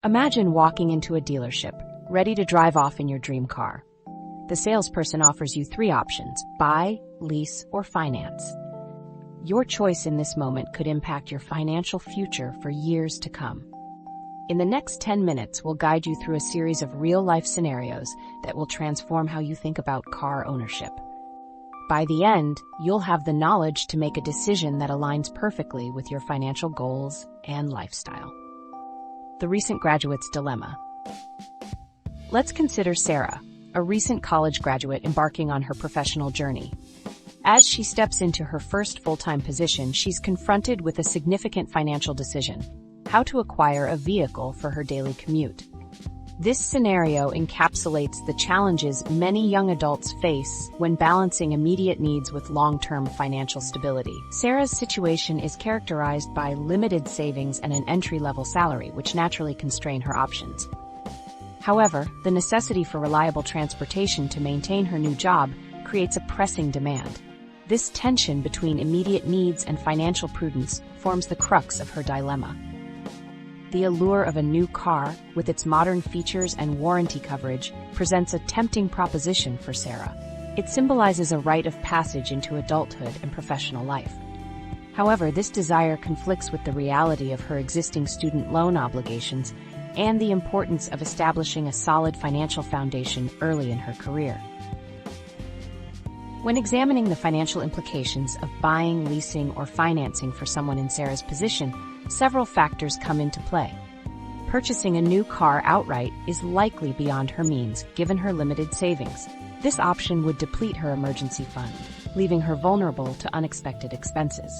Imagine walking into a dealership, ready to drive off in your dream car. The salesperson offers you 3 options: buy, lease, or finance. Your choice in this moment could impact your financial future for years to come. In the next 10 minutes, we'll guide you through a series of real-life scenarios that will transform how you think about car ownership. By the end, you'll have the knowledge to make a decision that aligns perfectly with your financial goals and lifestyle. The recent graduate's dilemma. Let's consider Sarah, a recent college graduate embarking on her professional journey. As she steps into her first full-time position, she's confronted with a significant financial decision: how to acquire a vehicle for her daily commute. This scenario encapsulates the challenges many young adults face when balancing immediate needs with long-term financial stability. Sarah's situation is characterized by limited savings and an entry-level salary, which naturally constrain her options. However, the necessity for reliable transportation to maintain her new job creates a pressing demand. This tension between immediate needs and financial prudence forms the crux of her dilemma. The allure of a new car, with its modern features and warranty coverage, presents a tempting proposition for Sarah. It symbolizes a rite of passage into adulthood and professional life. However, this desire conflicts with the reality of her existing student loan obligations and the importance of establishing a solid financial foundation early in her career. When examining the financial implications of buying, leasing, or financing for someone in Sarah's position, several factors come into play. Purchasing a new car outright is likely beyond her means, given her limited savings. This option would deplete her emergency fund, leaving her vulnerable to unexpected expenses.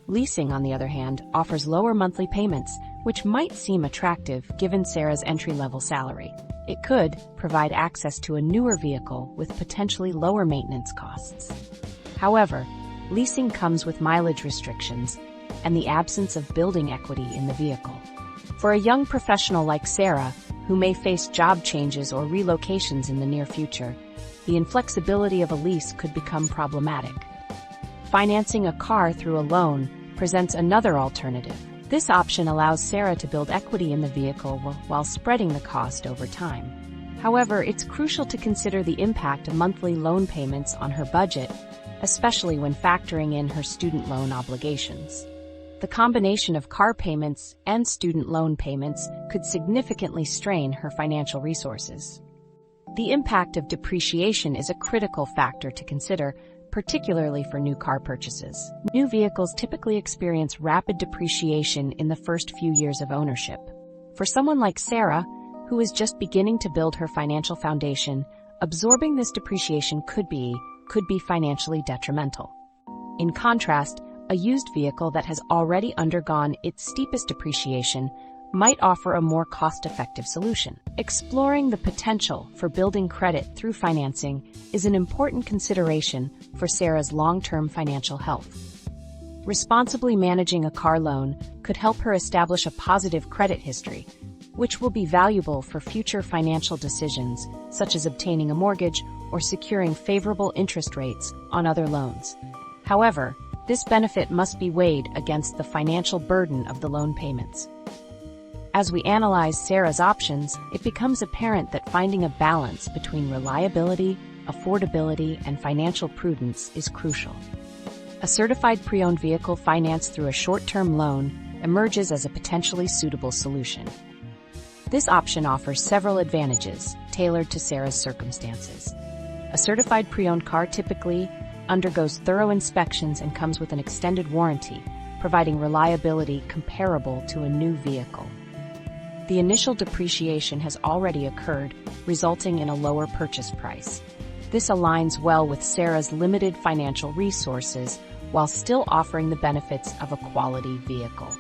Leasing, on the other hand, offers lower monthly payments, which might seem attractive given Sarah's entry-level salary. It could provide access to a newer vehicle with potentially lower maintenance costs. However, leasing comes with mileage restrictions and the absence of building equity in the vehicle. For a young professional like Sarah, who may face job changes or relocations in the near future, the inflexibility of a lease could become problematic. Financing a car through a loan presents another alternative. This option allows Sarah to build equity in the vehicle while spreading the cost over time. However, it's crucial to consider the impact of monthly loan payments on her budget, especially when factoring in her student loan obligations. The combination of car payments and student loan payments could significantly strain her financial resources. The impact of depreciation is a critical factor to consider, particularly for new car purchases. New vehicles typically experience rapid depreciation in the first few years of ownership. For someone like Sarah, who is just beginning to build her financial foundation, absorbing this depreciation could be financially detrimental. In contrast, a used vehicle that has already undergone its steepest depreciation might offer a more cost-effective solution. Exploring the potential for building credit through financing is an important consideration for Sarah's long-term financial health. Responsibly managing a car loan could help her establish a positive credit history, which will be valuable for future financial decisions, such as obtaining a mortgage or securing favorable interest rates on other loans. However, this benefit must be weighed against the financial burden of the loan payments. As we analyze Sarah's options, it becomes apparent that finding a balance between reliability, affordability, and financial prudence is crucial. A certified pre-owned vehicle financed through a short-term loan emerges as a potentially suitable solution. This option offers several advantages tailored to Sarah's circumstances. A certified pre-owned car typically undergoes thorough inspections and comes with an extended warranty, providing reliability comparable to a new vehicle. The initial depreciation has already occurred, resulting in a lower purchase price. This aligns well with Sarah's limited financial resources while still offering the benefits of a quality vehicle.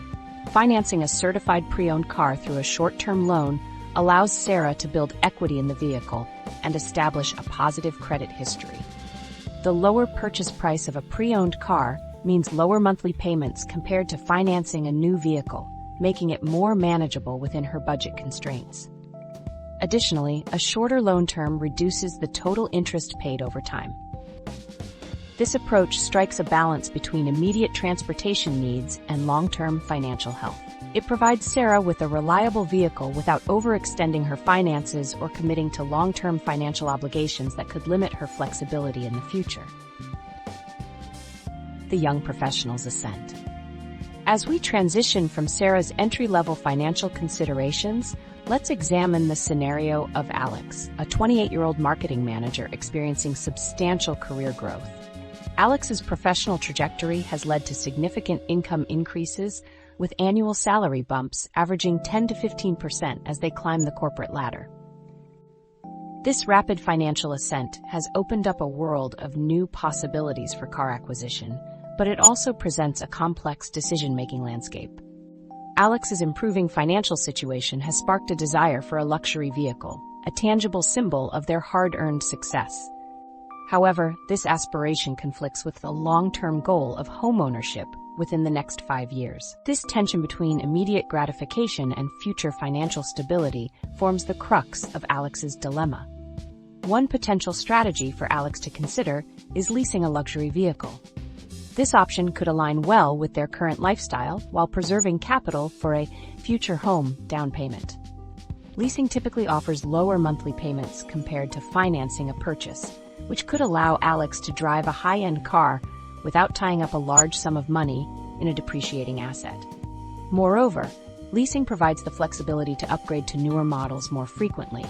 Financing a certified pre-owned car through a short-term loan allows Sarah to build equity in the vehicle and establish a positive credit history. The lower purchase price of a pre-owned car means lower monthly payments compared to financing a new vehicle, making it more manageable within her budget constraints. Additionally, a shorter loan term reduces the total interest paid over time. This approach strikes a balance between immediate transportation needs and long-term financial health. It provides Sarah with a reliable vehicle without overextending her finances or committing to long-term financial obligations that could limit her flexibility in the future. The young professional's Ascent. As we transition from Sarah's entry-level financial considerations, let's examine the scenario of Alex, a 28-year-old marketing manager experiencing substantial career growth. Alex's professional trajectory has led to significant income increases, with annual salary bumps averaging 10 to 15% as they climb the corporate ladder. This rapid financial ascent has opened up a world of new possibilities for car acquisition, but it also presents a complex decision-making landscape. Alex's improving financial situation has sparked a desire for a luxury vehicle, a tangible symbol of their hard-earned success. However, this aspiration conflicts with the long-term goal of homeownership within the next 5 years. This tension between immediate gratification and future financial stability forms the crux of Alex's dilemma. One potential strategy for Alex to consider is leasing a luxury vehicle. This option could align well with their current lifestyle while preserving capital for a future home down payment. Leasing typically offers lower monthly payments compared to financing a purchase, which could allow Alex to drive a high-end car without tying up a large sum of money in a depreciating asset. Moreover, leasing provides the flexibility to upgrade to newer models more frequently,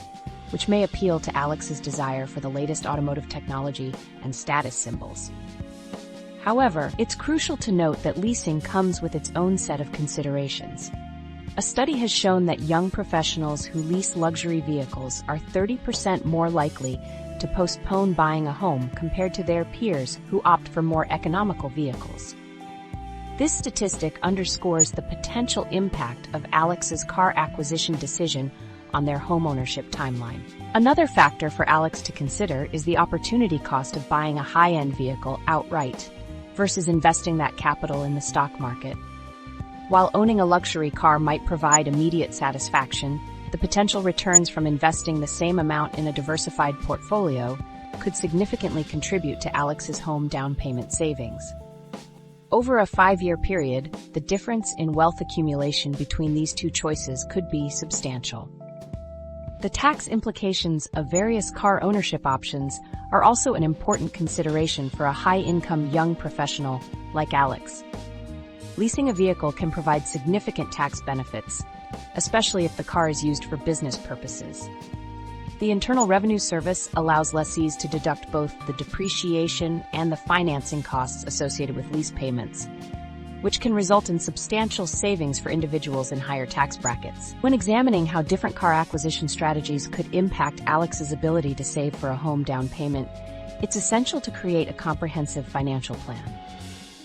which may appeal to Alex's desire for the latest automotive technology and status symbols. However, it's crucial to note that leasing comes with its own set of considerations. A study has shown that young professionals who lease luxury vehicles are 30% more likely to postpone buying a home compared to their peers who opt for more economical vehicles. This statistic underscores the potential impact of Alex's car acquisition decision on their homeownership timeline. Another factor for Alex to consider is the opportunity cost of buying a high-end vehicle outright versus investing that capital in the stock market. While owning a luxury car might provide immediate satisfaction, the potential returns from investing the same amount in a diversified portfolio could significantly contribute to Alex's home down payment savings. Over a 5-year period, the difference in wealth accumulation between these two choices could be substantial. The tax implications of various car ownership options are also an important consideration for a high-income young professional like Alex. Leasing a vehicle can provide significant tax benefits, especially if the car is used for business purposes. The Internal Revenue Service allows lessees to deduct both the depreciation and the financing costs associated with lease payments, which can result in substantial savings for individuals in higher tax brackets. When examining how different car acquisition strategies could impact Alex's ability to save for a home down payment, it's essential to create a comprehensive financial plan.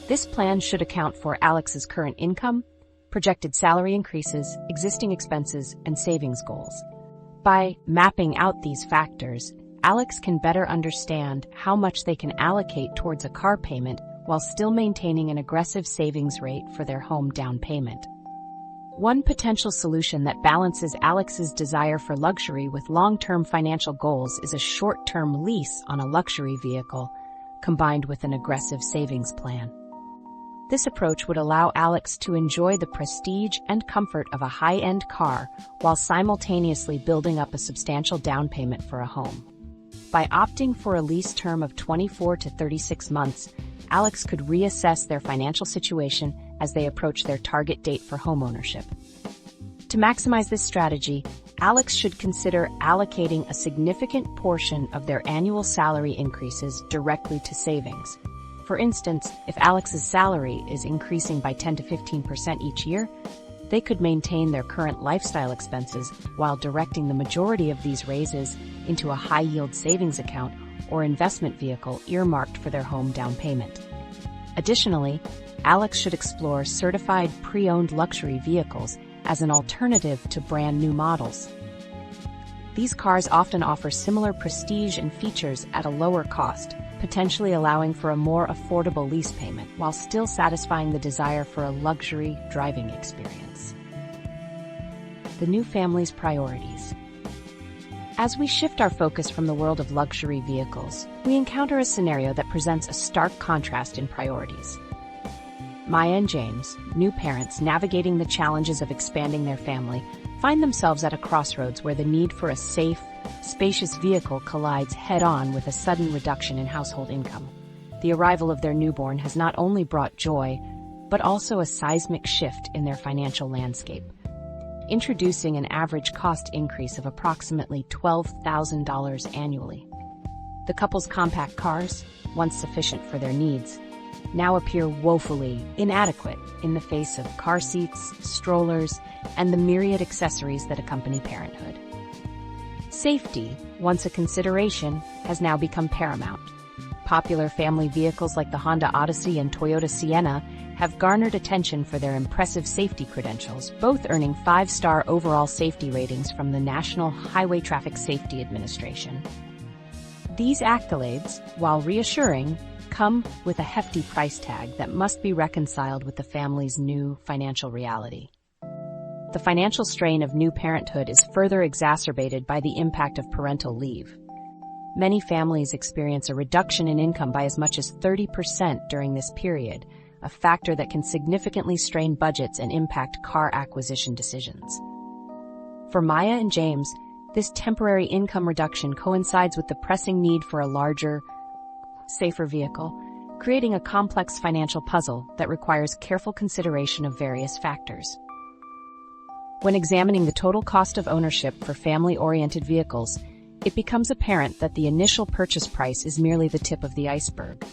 This plan should account for Alex's current income, projected salary increases, existing expenses, and savings goals. By mapping out these factors, Alex can better understand how much they can allocate towards a car payment while still maintaining an aggressive savings rate for their home down payment. One potential solution that balances Alex's desire for luxury with long-term financial goals is a short-term lease on a luxury vehicle, combined with an aggressive savings plan. This approach would allow Alex to enjoy the prestige and comfort of a high-end car while simultaneously building up a substantial down payment for a home. By opting for a lease term of 24 to 36 months, Alex could reassess their financial situation as they approach their target date for homeownership. To maximize this strategy, Alex should consider allocating a significant portion of their annual salary increases directly to savings. For instance, if Alex's salary is increasing by 10 to 15% each year, they could maintain their current lifestyle expenses while directing the majority of these raises into a high-yield savings account or investment vehicle earmarked for their home down payment. Additionally, Alex should explore certified pre-owned luxury vehicles as an alternative to brand new models. These cars often offer similar prestige and features at a lower cost, potentially allowing for a more affordable lease payment while still satisfying the desire for a luxury driving experience. The new family's priorities. As we shift our focus from the world of luxury vehicles, we encounter a scenario that presents a stark contrast in priorities. Maya and James, new parents navigating the challenges of expanding their family, find themselves at a crossroads where the need for a safe, spacious vehicle collides head-on with a sudden reduction in household income. The arrival of their newborn has not only brought joy, but also a seismic shift in their financial landscape, introducing an average cost increase of approximately $12,000 annually. The couple's compact cars, once sufficient for their needs, now appear woefully inadequate in the face of car seats, strollers, and the myriad accessories that accompany parenthood. Safety, once a consideration, has now become paramount. Popular family vehicles like the Honda Odyssey and Toyota Sienna have garnered attention for their impressive safety credentials, both earning 5-star overall safety ratings from the National Highway Traffic Safety Administration. These accolades, while reassuring, come with a hefty price tag that must be reconciled with the family's new financial reality. The financial strain of new parenthood is further exacerbated by the impact of parental leave. Many families experience a reduction in income by as much as 30% during this period, a factor that can significantly strain budgets and impact car acquisition decisions. For Maya and James, this temporary income reduction coincides with the pressing need for a larger, safer vehicle, creating a complex financial puzzle that requires careful consideration of various factors. When examining the total cost of ownership for family-oriented vehicles, it becomes apparent that the initial purchase price is merely the tip of the iceberg.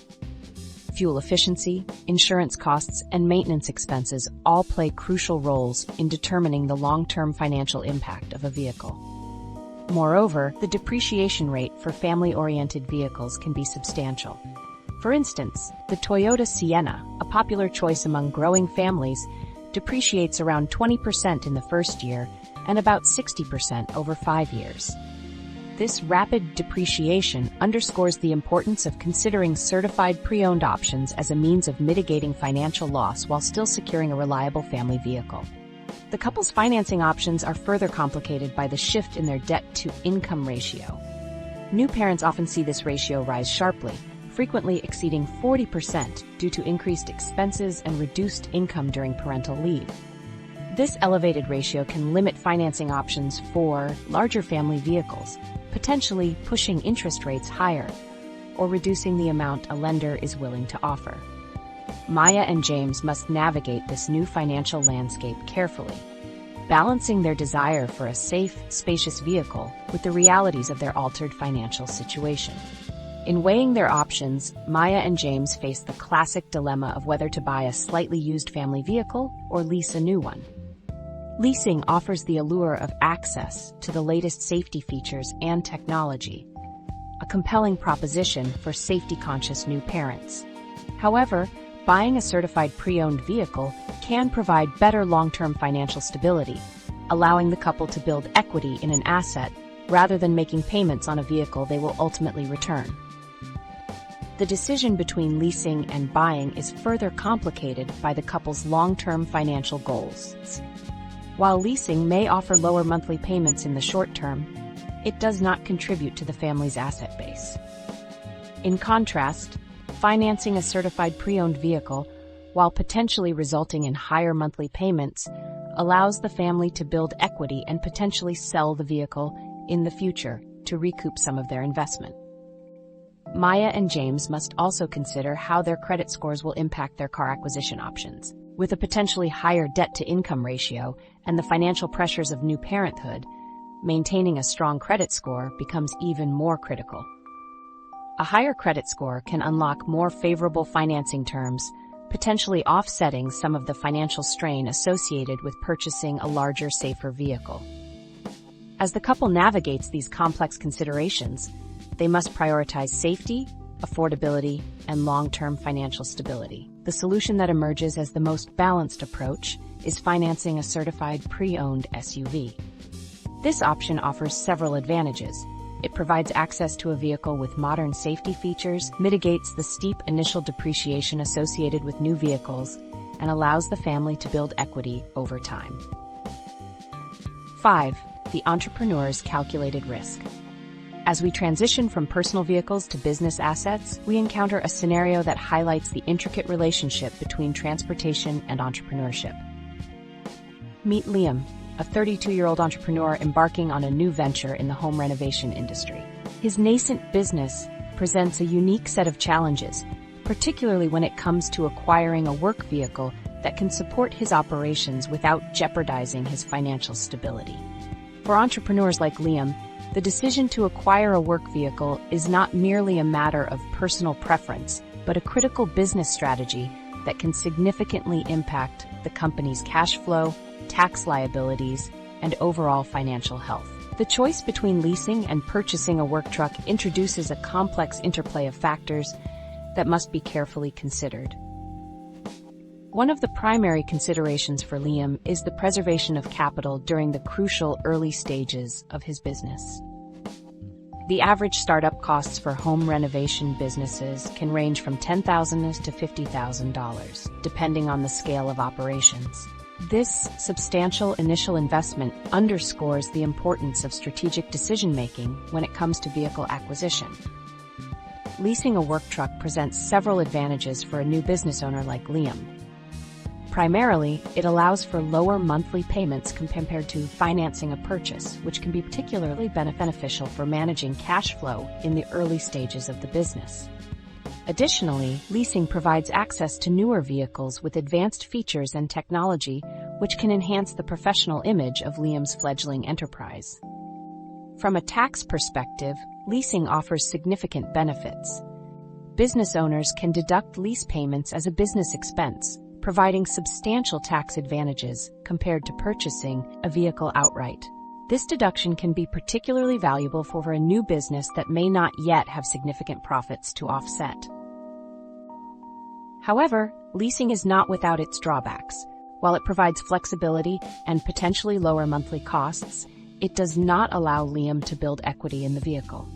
Fuel efficiency, insurance costs, and maintenance expenses all play crucial roles in determining the long-term financial impact of a vehicle. Moreover, the depreciation rate for family-oriented vehicles can be substantial. For instance, the Toyota Sienna, a popular choice among growing families, depreciates around 20% in the first year and about 60% over 5 years. This rapid depreciation underscores the importance of considering certified pre-owned options as a means of mitigating financial loss while still securing a reliable family vehicle. The couple's financing options are further complicated by the shift in their debt-to-income ratio. New parents often see this ratio rise sharply, frequently exceeding 40% due to increased expenses and reduced income during parental leave. This elevated ratio can limit financing options for larger family vehicles, potentially pushing interest rates higher or reducing the amount a lender is willing to offer. Maya and James must navigate this new financial landscape carefully, balancing their desire for a safe, spacious vehicle with the realities of their altered financial situation. In weighing their options, Maya and James face the classic dilemma of whether to buy a slightly used family vehicle or lease a new one. Leasing offers the allure of access to the latest safety features and technology, a compelling proposition for safety-conscious new parents. However, buying a certified pre-owned vehicle can provide better long-term financial stability, allowing the couple to build equity in an asset rather than making payments on a vehicle they will ultimately return. The decision between leasing and buying is further complicated by the couple's long-term financial goals. While leasing may offer lower monthly payments in the short term, it does not contribute to the family's asset base. In contrast, financing a certified pre-owned vehicle, while potentially resulting in higher monthly payments, allows the family to build equity and potentially sell the vehicle in the future to recoup some of their investment. Maya and James must also consider how their credit scores will impact their car acquisition options. With a potentially higher debt-to-income ratio and the financial pressures of new parenthood, maintaining a strong credit score becomes even more critical. A higher credit score can unlock more favorable financing terms, potentially offsetting some of the financial strain associated with purchasing a larger, safer vehicle. As the couple navigates these complex considerations, they must prioritize safety, affordability, and long-term financial stability. The solution that emerges as the most balanced approach is financing a certified pre-owned SUV. This option offers several advantages. It provides access to a vehicle with modern safety features, mitigates the steep initial depreciation associated with new vehicles, and allows the family to build equity over time. 5. The entrepreneur's calculated risk. As we transition from personal vehicles to business assets, we encounter a scenario that highlights the intricate relationship between transportation and entrepreneurship. Meet Liam, a 32-year-old entrepreneur embarking on a new venture in the home renovation industry. His nascent business presents a unique set of challenges, particularly when it comes to acquiring a work vehicle that can support his operations without jeopardizing his financial stability. For entrepreneurs like Liam, the decision to acquire a work vehicle is not merely a matter of personal preference, but a critical business strategy that can significantly impact the company's cash flow, tax liabilities, and overall financial health. The choice between leasing and purchasing a work truck introduces a complex interplay of factors that must be carefully considered. One of the primary considerations for Liam is the preservation of capital during the crucial early stages of his business. The average startup costs for home renovation businesses can range from $10,000 to $50,000, depending on the scale of operations. This substantial initial investment underscores the importance of strategic decision-making when it comes to vehicle acquisition. Leasing a work truck presents several advantages for a new business owner like Liam. Primarily, it allows for lower monthly payments compared to financing a purchase, which can be particularly beneficial for managing cash flow in the early stages of the business. Additionally, leasing provides access to newer vehicles with advanced features and technology, which can enhance the professional image of Liam's fledgling enterprise. From a tax perspective, leasing offers significant benefits. Business owners can deduct lease payments as a business expense, providing substantial tax advantages compared to purchasing a vehicle outright. This deduction can be particularly valuable for a new business that may not yet have significant profits to offset. However, leasing is not without its drawbacks. While it provides flexibility and potentially lower monthly costs, it does not allow Liam to build equity in the vehicle.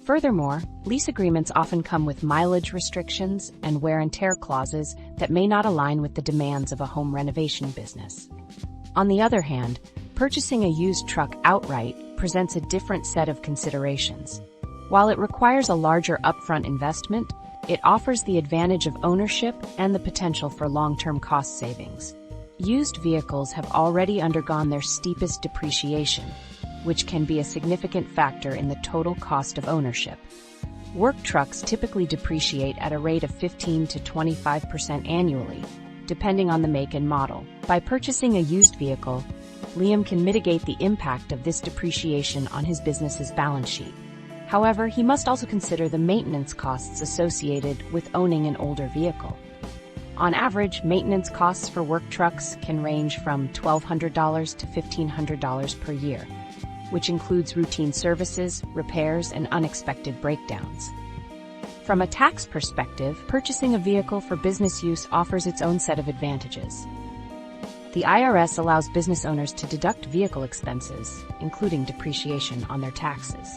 Furthermore, lease agreements often come with mileage restrictions and wear and tear clauses that may not align with the demands of a home renovation business. On the other hand, purchasing a used truck outright presents a different set of considerations. While it requires a larger upfront investment, it offers the advantage of ownership and the potential for long-term cost savings. Used vehicles have already undergone their steepest depreciation, which can be a significant factor in the total cost of ownership. Work trucks typically depreciate at a rate of 15 to 25% annually, depending on the make and model. By purchasing a used vehicle, Liam can mitigate the impact of this depreciation on his business's balance sheet. However, he must also consider the maintenance costs associated with owning an older vehicle. On average, maintenance costs for work trucks can range from $1,200 to $1,500 per year, which includes routine services, repairs, and unexpected breakdowns. From a tax perspective, purchasing a vehicle for business use offers its own set of advantages. The IRS allows business owners to deduct vehicle expenses, including depreciation, on their taxes.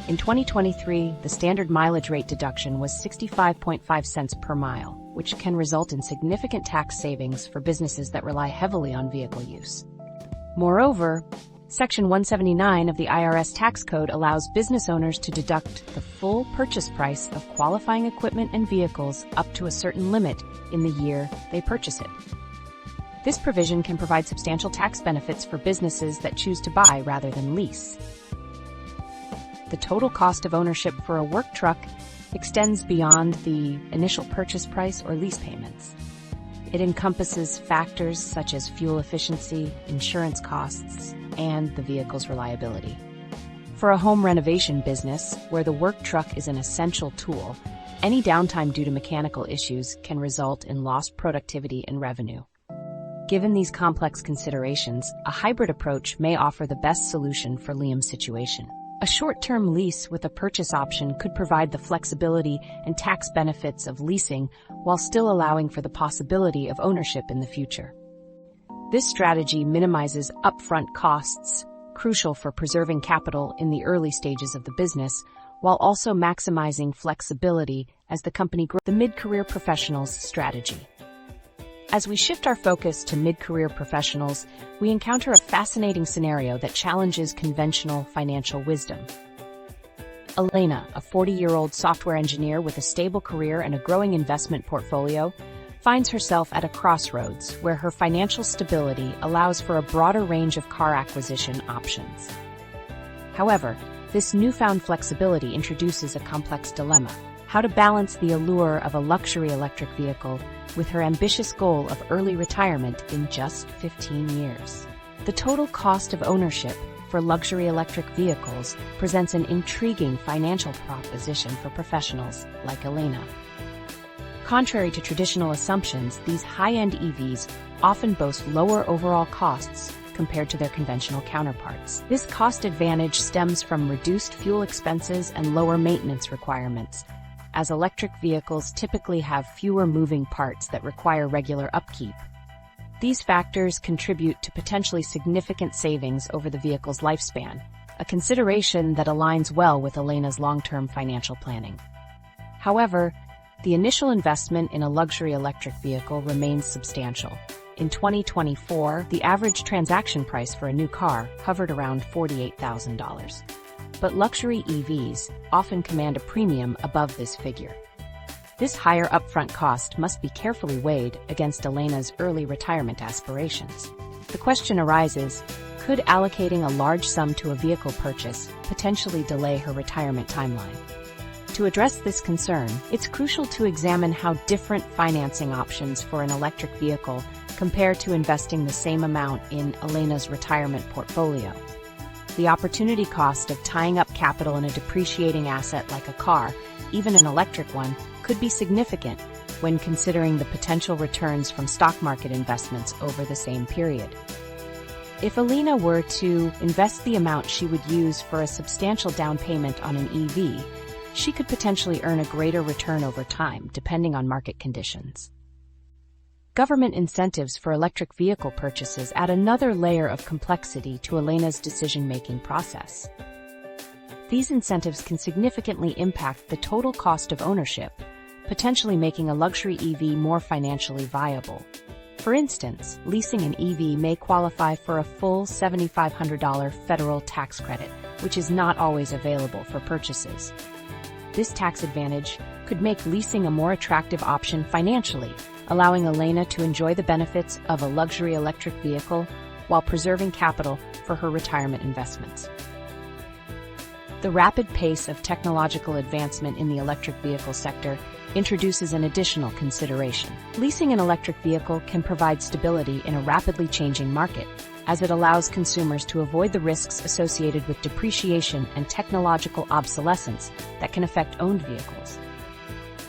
In 2023, the standard mileage rate deduction was 65.5 cents per mile, which can result in significant tax savings for businesses that rely heavily on vehicle use. Moreover, Section 179 of the IRS tax code allows business owners to deduct the full purchase price of qualifying equipment and vehicles up to a certain limit in the year they purchase it. This provision can provide substantial tax benefits for businesses that choose to buy rather than lease. The total cost of ownership for a work truck extends beyond the initial purchase price or lease payments. It encompasses factors such as fuel efficiency, insurance costs, and the vehicle's reliability. For a home renovation business, where the work truck is an essential tool, any downtime due to mechanical issues can result in lost productivity and revenue. Given these complex considerations, a hybrid approach may offer the best solution for Liam's situation. A short-term lease with a purchase option could provide the flexibility and tax benefits of leasing while still allowing for the possibility of ownership in the future. This strategy minimizes upfront costs, crucial for preserving capital in the early stages of the business, while also maximizing flexibility as the company grows. The mid-career professionals strategy. As we shift our focus to mid-career professionals, we encounter a fascinating scenario that challenges conventional financial wisdom. Elena, a 40-year-old software engineer with a stable career and a growing investment portfolio, finds herself at a crossroads where her financial stability allows for a broader range of car acquisition options. However, this newfound flexibility introduces a complex dilemma: how to balance the allure of a luxury electric vehicle with her ambitious goal of early retirement in just 15 years. The total cost of ownership for luxury electric vehicles presents an intriguing financial proposition for professionals like Elena. Contrary to traditional assumptions, these high-end EVs often boast lower overall costs compared to their conventional counterparts. This cost advantage stems from reduced fuel expenses and lower maintenance requirements, as electric vehicles typically have fewer moving parts that require regular upkeep. These factors contribute to potentially significant savings over the vehicle's lifespan, a consideration that aligns well with Elena's long-term financial planning. However, the initial investment in a luxury electric vehicle remains substantial. In 2024, the average transaction price for a new car hovered around $48,000. But luxury EVs often command a premium above this figure. This higher upfront cost must be carefully weighed against Elena's early retirement aspirations. The question arises, could allocating a large sum to a vehicle purchase potentially delay her retirement timeline? To address this concern, it's crucial to examine how different financing options for an electric vehicle compare to investing the same amount in Elena's retirement portfolio. The opportunity cost of tying up capital in a depreciating asset like a car, even an electric one, could be significant when considering the potential returns from stock market investments over the same period. If Elena were to invest the amount she would use for a substantial down payment on an EV, she could potentially earn a greater return over time, depending on market conditions. Government incentives for electric vehicle purchases add another layer of complexity to Elena's decision-making process. These incentives can significantly impact the total cost of ownership, potentially making a luxury EV more financially viable. For instance, leasing an EV may qualify for a full $7,500 federal tax credit, which is not always available for purchases. This tax advantage could make leasing a more attractive option financially, allowing Elena to enjoy the benefits of a luxury electric vehicle while preserving capital for her retirement investments. The rapid pace of technological advancement in the electric vehicle sector introduces an additional consideration. Leasing an electric vehicle can provide stability in a rapidly changing market, as it allows consumers to avoid the risks associated with depreciation and technological obsolescence that can affect owned vehicles.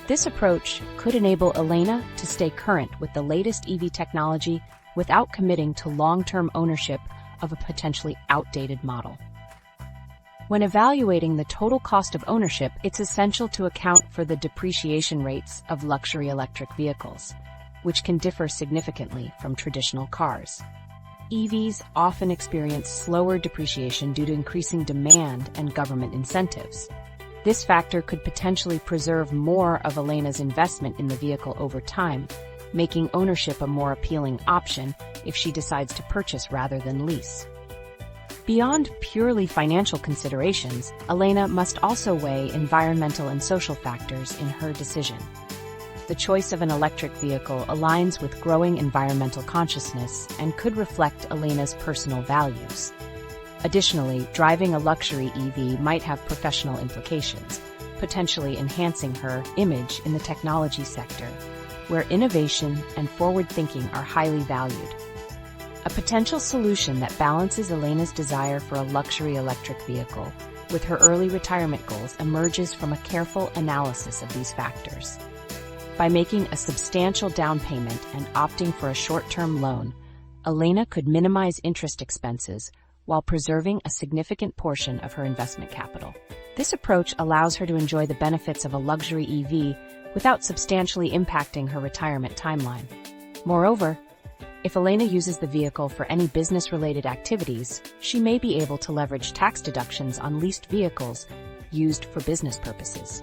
This approach could enable Elena to stay current with the latest EV technology without committing to long-term ownership of a potentially outdated model. When evaluating the total cost of ownership, it's essential to account for the depreciation rates of luxury electric vehicles, which can differ significantly from traditional cars. EVs often experience slower depreciation due to increasing demand and government incentives. This factor could potentially preserve more of Elena's investment in the vehicle over time, making ownership a more appealing option if she decides to purchase rather than lease. Beyond purely financial considerations, Elena must also weigh environmental and social factors in her decision. The choice of an electric vehicle aligns with growing environmental consciousness and could reflect Elena's personal values. Additionally, driving a luxury EV might have professional implications, potentially enhancing her image in the technology sector, where innovation and forward-thinking are highly valued. A potential solution that balances Elena's desire for a luxury electric vehicle with her early retirement goals emerges from a careful analysis of these factors. By making a substantial down payment and opting for a short-term loan, Elena could minimize interest expenses while preserving a significant portion of her investment capital. This approach allows her to enjoy the benefits of a luxury EV without substantially impacting her retirement timeline. Moreover, if Elena uses the vehicle for any business-related activities, she may be able to leverage tax deductions on leased vehicles used for business purposes.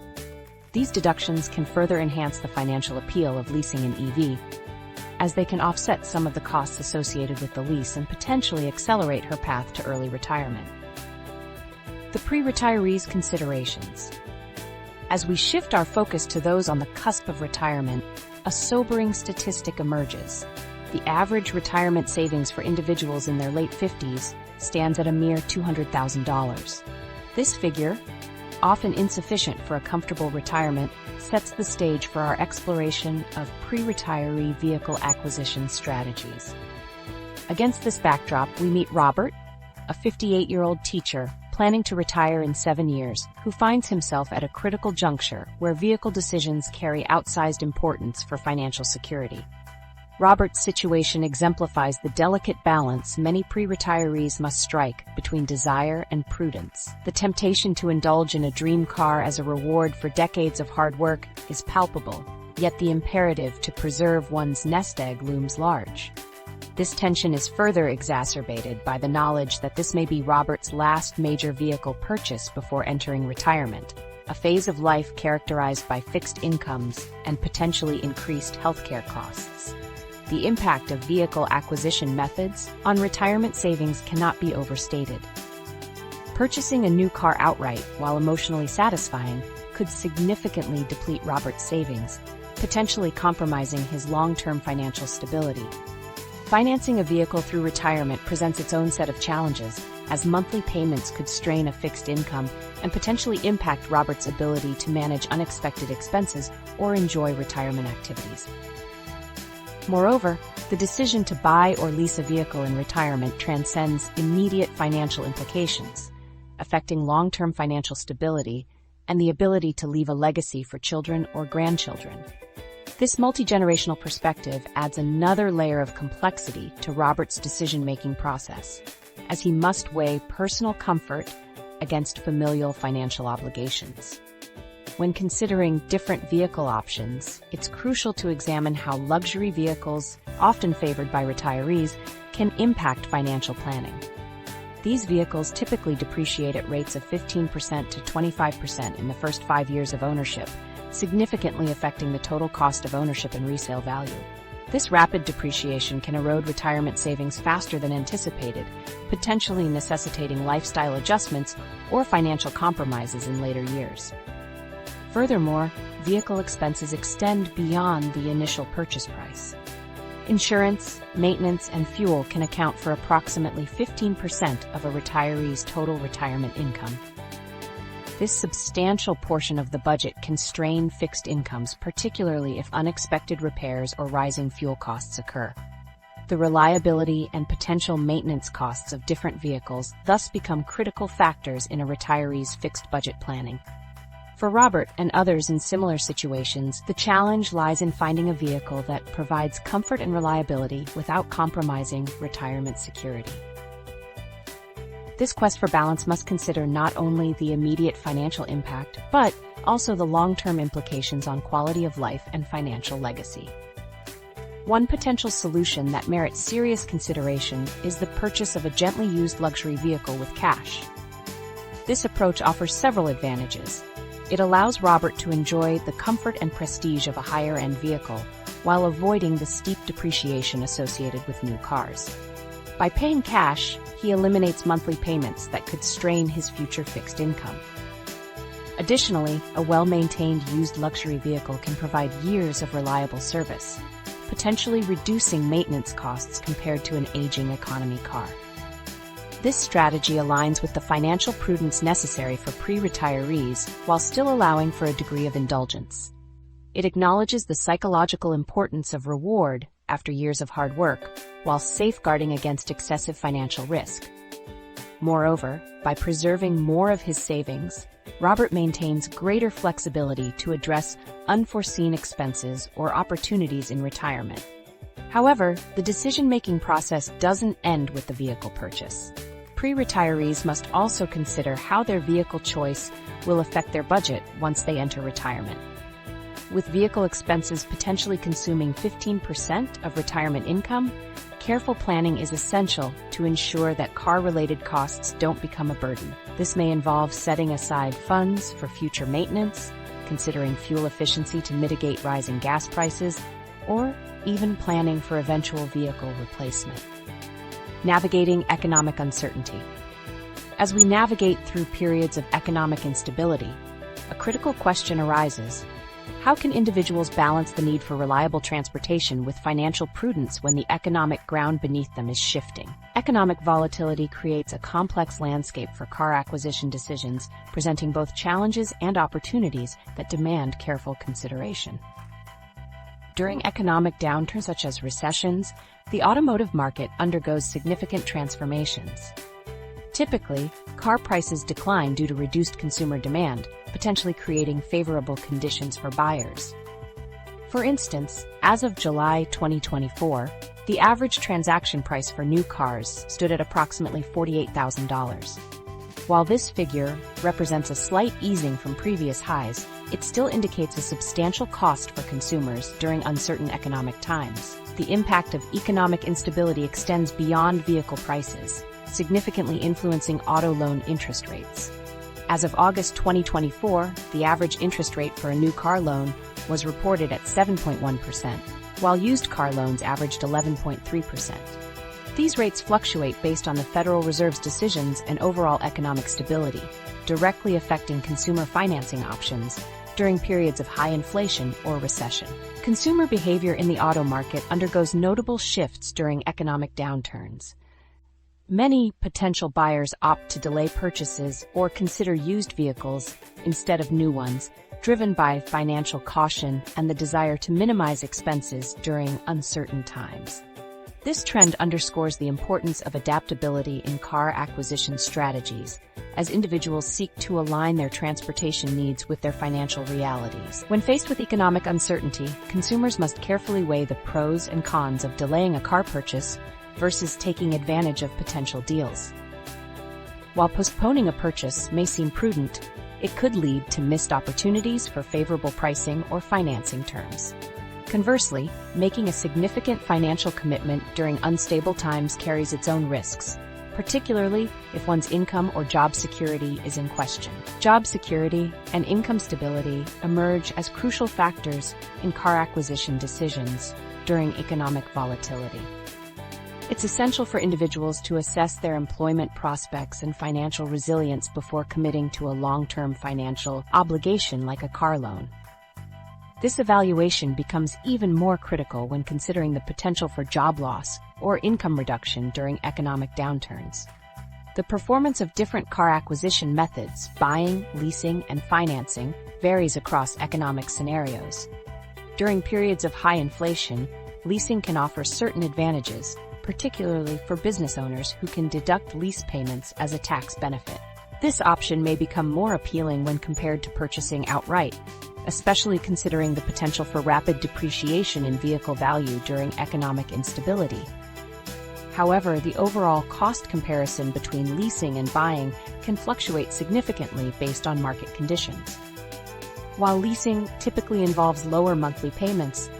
These deductions can further enhance the financial appeal of leasing an EV, as they can offset some of the costs associated with the lease and potentially accelerate her path to early retirement. The pre-retiree's considerations. As we shift our focus to those on the cusp of retirement, a sobering statistic emerges. The average retirement savings for individuals in their late 50s stands at a mere $200,000. This figure, often insufficient for a comfortable retirement, sets the stage for our exploration of pre-retiree vehicle acquisition strategies. Against this backdrop, we meet Robert, a 58-year-old teacher planning to retire in 7 years, who finds himself at a critical juncture where vehicle decisions carry outsized importance for financial security. Robert's situation exemplifies the delicate balance many pre-retirees must strike between desire and prudence. The temptation to indulge in a dream car as a reward for decades of hard work is palpable, yet the imperative to preserve one's nest egg looms large. This tension is further exacerbated by the knowledge that this may be Robert's last major vehicle purchase before entering retirement, a phase of life characterized by fixed incomes and potentially increased healthcare costs. The impact of vehicle acquisition methods on retirement savings cannot be overstated. Purchasing a new car outright, while emotionally satisfying, could significantly deplete Robert's savings, potentially compromising his long-term financial stability. Financing a vehicle through retirement presents its own set of challenges, as monthly payments could strain a fixed income and potentially impact Robert's ability to manage unexpected expenses or enjoy retirement activities. Moreover, the decision to buy or lease a vehicle in retirement transcends immediate financial implications, affecting long-term financial stability and the ability to leave a legacy for children or grandchildren. This multi-generational perspective adds another layer of complexity to Robert's decision-making process, as he must weigh personal comfort against familial financial obligations. When considering different vehicle options, it's crucial to examine how luxury vehicles, often favored by retirees, can impact financial planning. These vehicles typically depreciate at rates of 15% to 25% in the first 5 years of ownership, significantly affecting the total cost of ownership and resale value. This rapid depreciation can erode retirement savings faster than anticipated, potentially necessitating lifestyle adjustments or financial compromises in later years. Furthermore, vehicle expenses extend beyond the initial purchase price. Insurance, maintenance, and fuel can account for approximately 15% of a retiree's total retirement income. This substantial portion of the budget can strain fixed incomes, particularly if unexpected repairs or rising fuel costs occur. The reliability and potential maintenance costs of different vehicles thus become critical factors in a retiree's fixed budget planning. For Robert and others in similar situations, the challenge lies in finding a vehicle that provides comfort and reliability without compromising retirement security. This quest for balance must consider not only the immediate financial impact, but also the long-term implications on quality of life and financial legacy. One potential solution that merits serious consideration is the purchase of a gently used luxury vehicle with cash. This approach offers several advantages. It allows Robert to enjoy the comfort and prestige of a higher-end vehicle while avoiding the steep depreciation associated with new cars. By paying cash, he eliminates monthly payments that could strain his future fixed income. Additionally, a well-maintained used luxury vehicle can provide years of reliable service, potentially reducing maintenance costs compared to an aging economy car. This strategy aligns with the financial prudence necessary for pre-retirees while still allowing for a degree of indulgence. It acknowledges the psychological importance of reward after years of hard work, while safeguarding against excessive financial risk. Moreover, by preserving more of his savings, Robert maintains greater flexibility to address unforeseen expenses or opportunities in retirement. However, the decision-making process doesn't end with the vehicle purchase. Pre-retirees must also consider how their vehicle choice will affect their budget once they enter retirement. With vehicle expenses potentially consuming 15% of retirement income, careful planning is essential to ensure that car-related costs don't become a burden. This may involve setting aside funds for future maintenance, considering fuel efficiency to mitigate rising gas prices, or even planning for eventual vehicle replacement. Navigating economic uncertainty. As we navigate through periods of economic instability, a critical question arises. How can individuals balance the need for reliable transportation with financial prudence when the economic ground beneath them is shifting? Economic volatility creates a complex landscape for car acquisition decisions, presenting both challenges and opportunities that demand careful consideration. During economic downturns such as recessions, the automotive market undergoes significant transformations. Typically, car prices decline due to reduced consumer demand, potentially creating favorable conditions for buyers. For instance, as of July 2024, the average transaction price for new cars stood at approximately $48,000. While this figure represents a slight easing from previous highs, it still indicates a substantial cost for consumers during uncertain economic times. The impact of economic instability extends beyond vehicle prices, significantly influencing auto loan interest rates. As of August 2024, the average interest rate for a new car loan was reported at 7.1%, while used car loans averaged 11.3%. These rates fluctuate based on the Federal Reserve's decisions and overall economic stability, directly affecting consumer financing options during periods of high inflation or recession. Consumer behavior in the auto market undergoes notable shifts during economic downturns. Many potential buyers opt to delay purchases or consider used vehicles instead of new ones, driven by financial caution and the desire to minimize expenses during uncertain times. This trend underscores the importance of adaptability in car acquisition strategies, as individuals seek to align their transportation needs with their financial realities. When faced with economic uncertainty, consumers must carefully weigh the pros and cons of delaying a car purchase versus taking advantage of potential deals. While postponing a purchase may seem prudent, it could lead to missed opportunities for favorable pricing or financing terms. Conversely, making a significant financial commitment during unstable times carries its own risks, particularly if one's income or job security is in question. Job security and income stability emerge as crucial factors in car acquisition decisions during economic volatility. It's essential for individuals to assess their employment prospects and financial resilience before committing to a long-term financial obligation like a car loan. This evaluation becomes even more critical when considering the potential for job loss or income reduction during economic downturns. The performance of different car acquisition methods, buying, leasing, and financing, varies across economic scenarios. During periods of high inflation, leasing can offer certain advantages, particularly for business owners who can deduct lease payments as a tax benefit. This option may become more appealing when compared to purchasing outright, especially considering the potential for rapid depreciation in vehicle value during economic instability. However, the overall cost comparison between leasing and buying can fluctuate significantly based on market conditions. While leasing typically involves lower monthly payments,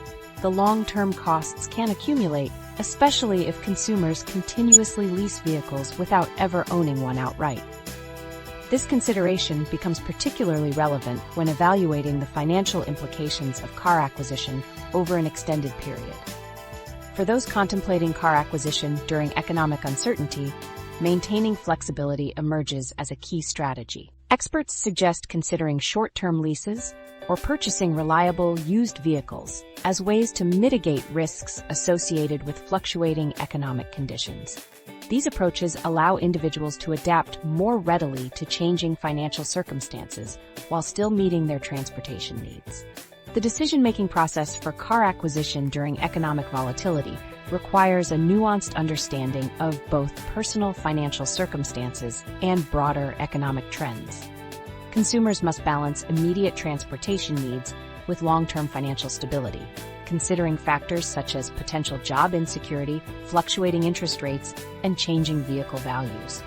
the long-term costs can accumulate, especially if consumers continuously lease vehicles without ever owning one outright. This consideration becomes particularly relevant when evaluating the financial implications of car acquisition over an extended period. For those contemplating car acquisition during economic uncertainty, maintaining flexibility emerges as a key strategy. Experts suggest considering short-term leases or purchasing reliable used vehicles as ways to mitigate risks associated with fluctuating economic conditions. These approaches allow individuals to adapt more readily to changing financial circumstances while still meeting their transportation needs. The decision-making process for car acquisition during economic volatility requires a nuanced understanding of both personal financial circumstances and broader economic trends. Consumers must balance immediate transportation needs with long-term financial stability, considering factors such as potential job insecurity, fluctuating interest rates, and changing vehicle values.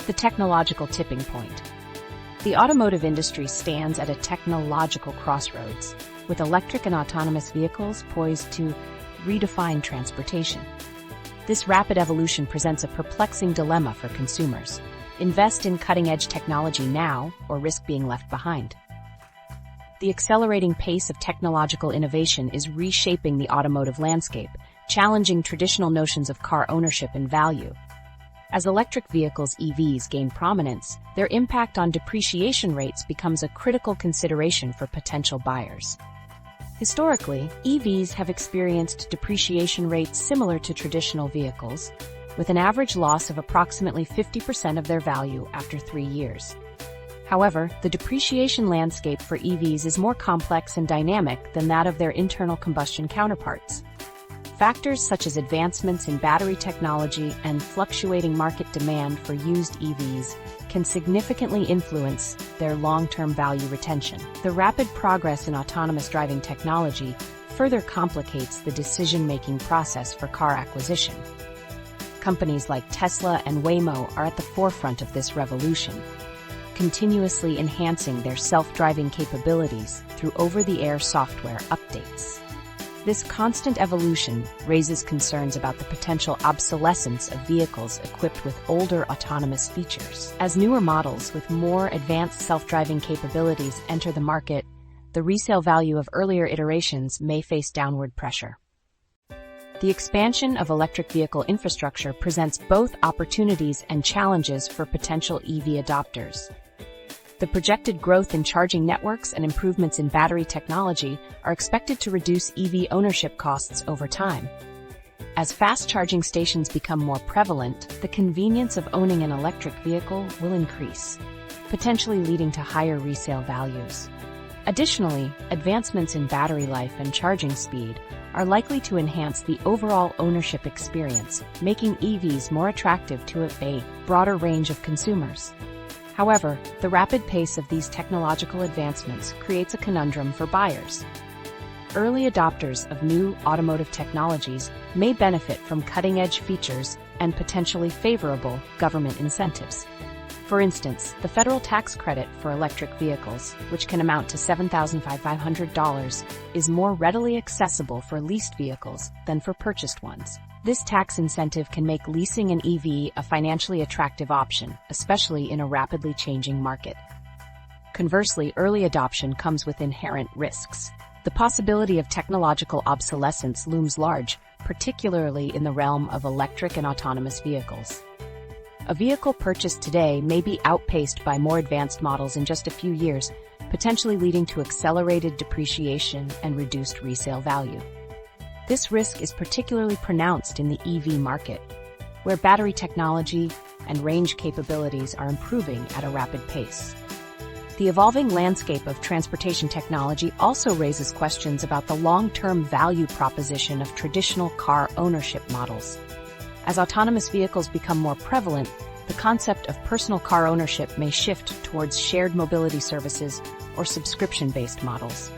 The technological tipping point. The automotive industry stands at a technological crossroads, with electric and autonomous vehicles poised to redefine transportation. This rapid evolution presents a perplexing dilemma for consumers. Invest in cutting-edge technology now, or risk being left behind. The accelerating pace of technological innovation is reshaping the automotive landscape, challenging traditional notions of car ownership and value. As electric vehicles (EVs) gain prominence, their impact on depreciation rates becomes a critical consideration for potential buyers. Historically, EVs have experienced depreciation rates similar to traditional vehicles, with an average loss of approximately 50% of their value after 3 years. However, the depreciation landscape for EVs is more complex and dynamic than that of their internal combustion counterparts. Factors such as advancements in battery technology and fluctuating market demand for used EVs can significantly influence their long-term value retention. The rapid progress in autonomous driving technology further complicates the decision-making process for car acquisition. Companies like Tesla and Waymo are at the forefront of this revolution, continuously enhancing their self-driving capabilities through over-the-air software updates. This constant evolution raises concerns about the potential obsolescence of vehicles equipped with older autonomous features. As newer models with more advanced self-driving capabilities enter the market, the resale value of earlier iterations may face downward pressure. The expansion of electric vehicle infrastructure presents both opportunities and challenges for potential EV adopters. The projected growth in charging networks and improvements in battery technology are expected to reduce EV ownership costs over time. As fast charging stations become more prevalent, the convenience of owning an electric vehicle will increase, potentially leading to higher resale values. Additionally, advancements in battery life and charging speed are likely to enhance the overall ownership experience, making EVs more attractive to a broader range of consumers. However, the rapid pace of these technological advancements creates a conundrum for buyers. Early adopters of new automotive technologies may benefit from cutting-edge features and potentially favorable government incentives. For instance, the federal tax credit for electric vehicles, which can amount to $7,500, is more readily accessible for leased vehicles than for purchased ones. This tax incentive can make leasing an EV a financially attractive option, especially in a rapidly changing market. Conversely, early adoption comes with inherent risks. The possibility of technological obsolescence looms large, particularly in the realm of electric and autonomous vehicles. A vehicle purchased today may be outpaced by more advanced models in just a few years, potentially leading to accelerated depreciation and reduced resale value. This risk is particularly pronounced in the EV market, where battery technology and range capabilities are improving at a rapid pace. The evolving landscape of transportation technology also raises questions about the long-term value proposition of traditional car ownership models. As autonomous vehicles become more prevalent, the concept of personal car ownership may shift towards shared mobility services or subscription-based models.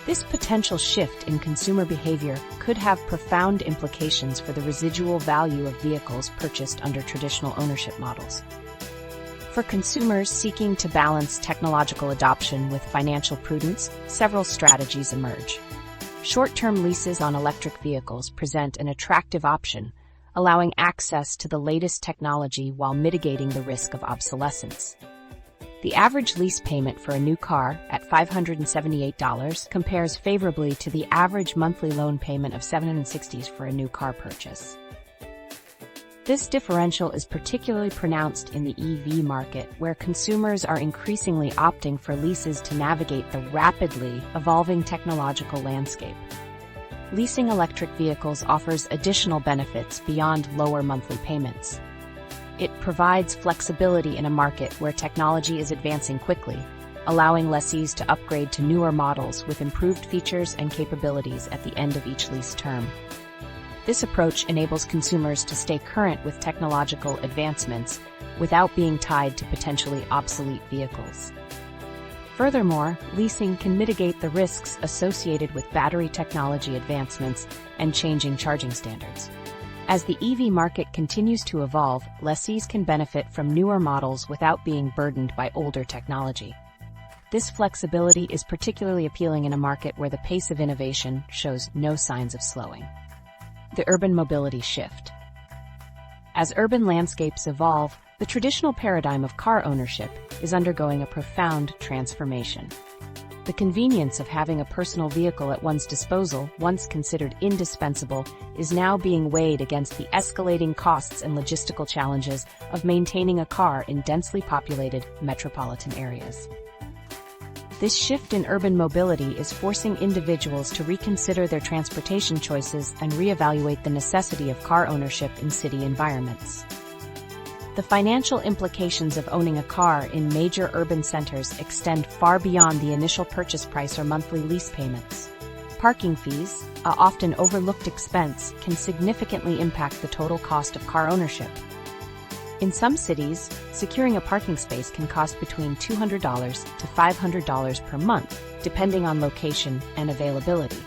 This potential shift in consumer behavior could have profound implications for the residual value of vehicles purchased under traditional ownership models. For consumers seeking to balance technological adoption with financial prudence, several strategies emerge. Short-term leases on electric vehicles present an attractive option, allowing access to the latest technology while mitigating the risk of obsolescence. The average lease payment for a new car at $578 compares favorably to the average monthly loan payment of $760 for a new car purchase. This differential is particularly pronounced in the EV market, where consumers are increasingly opting for leases to navigate the rapidly evolving technological landscape. Leasing electric vehicles offers additional benefits beyond lower monthly payments. It provides flexibility in a market where technology is advancing quickly, allowing lessees to upgrade to newer models with improved features and capabilities at the end of each lease term. This approach enables consumers to stay current with technological advancements without being tied to potentially obsolete vehicles. Furthermore, leasing can mitigate the risks associated with battery technology advancements and changing charging standards. As the EV market continues to evolve, lessees can benefit from newer models without being burdened by older technology. This flexibility is particularly appealing in a market where the pace of innovation shows no signs of slowing. The urban mobility shift. As urban landscapes evolve, the traditional paradigm of car ownership is undergoing a profound transformation. The convenience of having a personal vehicle at one's disposal, once considered indispensable, is now being weighed against the escalating costs and logistical challenges of maintaining a car in densely populated metropolitan areas. This shift in urban mobility is forcing individuals to reconsider their transportation choices and reevaluate the necessity of car ownership in city environments. The financial implications of owning a car in major urban centers extend far beyond the initial purchase price or monthly lease payments. Parking fees, an often overlooked expense, can significantly impact the total cost of car ownership. In some cities, securing a parking space can cost between $200 to $500 per month, depending on location and availability.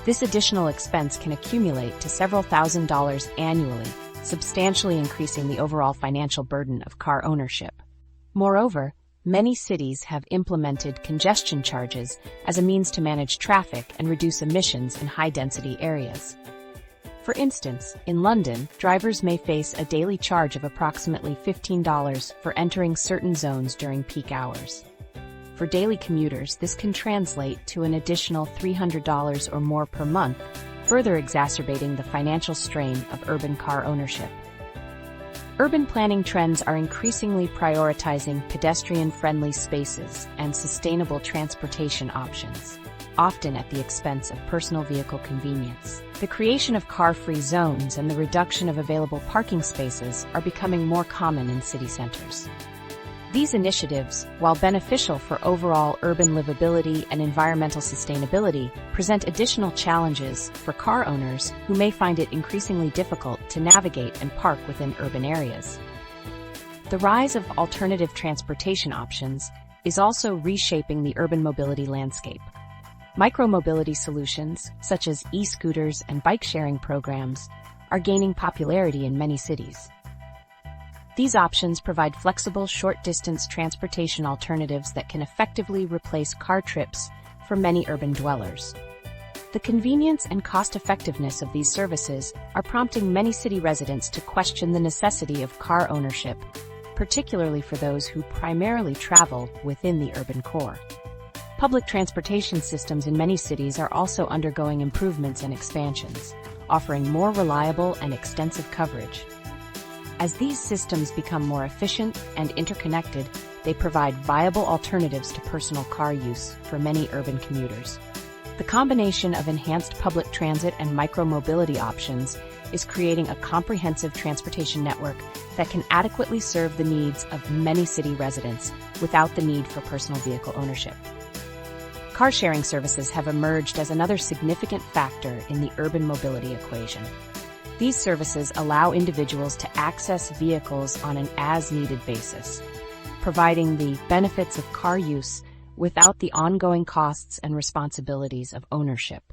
This additional expense can accumulate to several $1,000s annually, substantially increasing the overall financial burden of car ownership. Moreover, many cities have implemented congestion charges as a means to manage traffic and reduce emissions in high-density areas. For instance, in London, drivers may face a daily charge of approximately $15 for entering certain zones during peak hours. For daily commuters, this can translate to an additional $300 or more per month, further exacerbating the financial strain of urban car ownership. Urban planning trends are increasingly prioritizing pedestrian-friendly spaces and sustainable transportation options, often at the expense of personal vehicle convenience. The creation of car-free zones and the reduction of available parking spaces are becoming more common in city centers. These initiatives, while beneficial for overall urban livability and environmental sustainability, present additional challenges for car owners who may find it increasingly difficult to navigate and park within urban areas. The rise of alternative transportation options is also reshaping the urban mobility landscape. Micromobility solutions, such as e-scooters and bike-sharing programs, are gaining popularity in many cities. These options provide flexible, short-distance transportation alternatives that can effectively replace car trips for many urban dwellers. The convenience and cost-effectiveness of these services are prompting many city residents to question the necessity of car ownership, particularly for those who primarily travel within the urban core. Public transportation systems in many cities are also undergoing improvements and expansions, offering more reliable and extensive coverage. As these systems become more efficient and interconnected, they provide viable alternatives to personal car use for many urban commuters. The combination of enhanced public transit and micromobility options is creating a comprehensive transportation network that can adequately serve the needs of many city residents without the need for personal vehicle ownership. Car-sharing services have emerged as another significant factor in the urban mobility equation. These services allow individuals to access vehicles on an as-needed basis, providing the benefits of car use without the ongoing costs and responsibilities of ownership.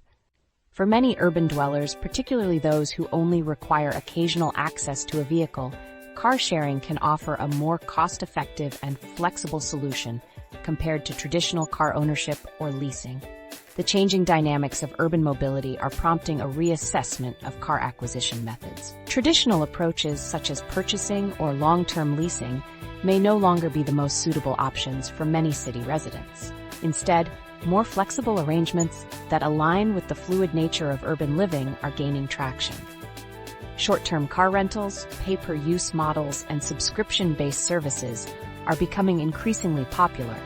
For many urban dwellers, particularly those who only require occasional access to a vehicle, car sharing can offer a more cost-effective and flexible solution compared to traditional car ownership or leasing. The changing dynamics of urban mobility are prompting a reassessment of car acquisition methods. Traditional approaches such as purchasing or long-term leasing may no longer be the most suitable options for many city residents. Instead, more flexible arrangements that align with the fluid nature of urban living are gaining traction. Short-term car rentals, pay-per-use models, and subscription-based services are becoming increasingly popular,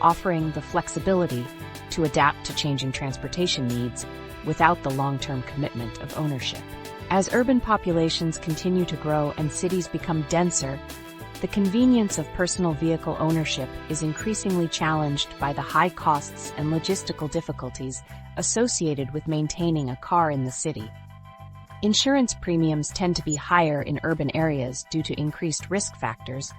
offering the flexibility to adapt to changing transportation needs without the long-term commitment of ownership. As urban populations continue to grow and cities become denser, the convenience of personal vehicle ownership is increasingly challenged by the high costs and logistical difficulties associated with maintaining a car in the city. Insurance premiums tend to be higher in urban areas due to increased risk factors,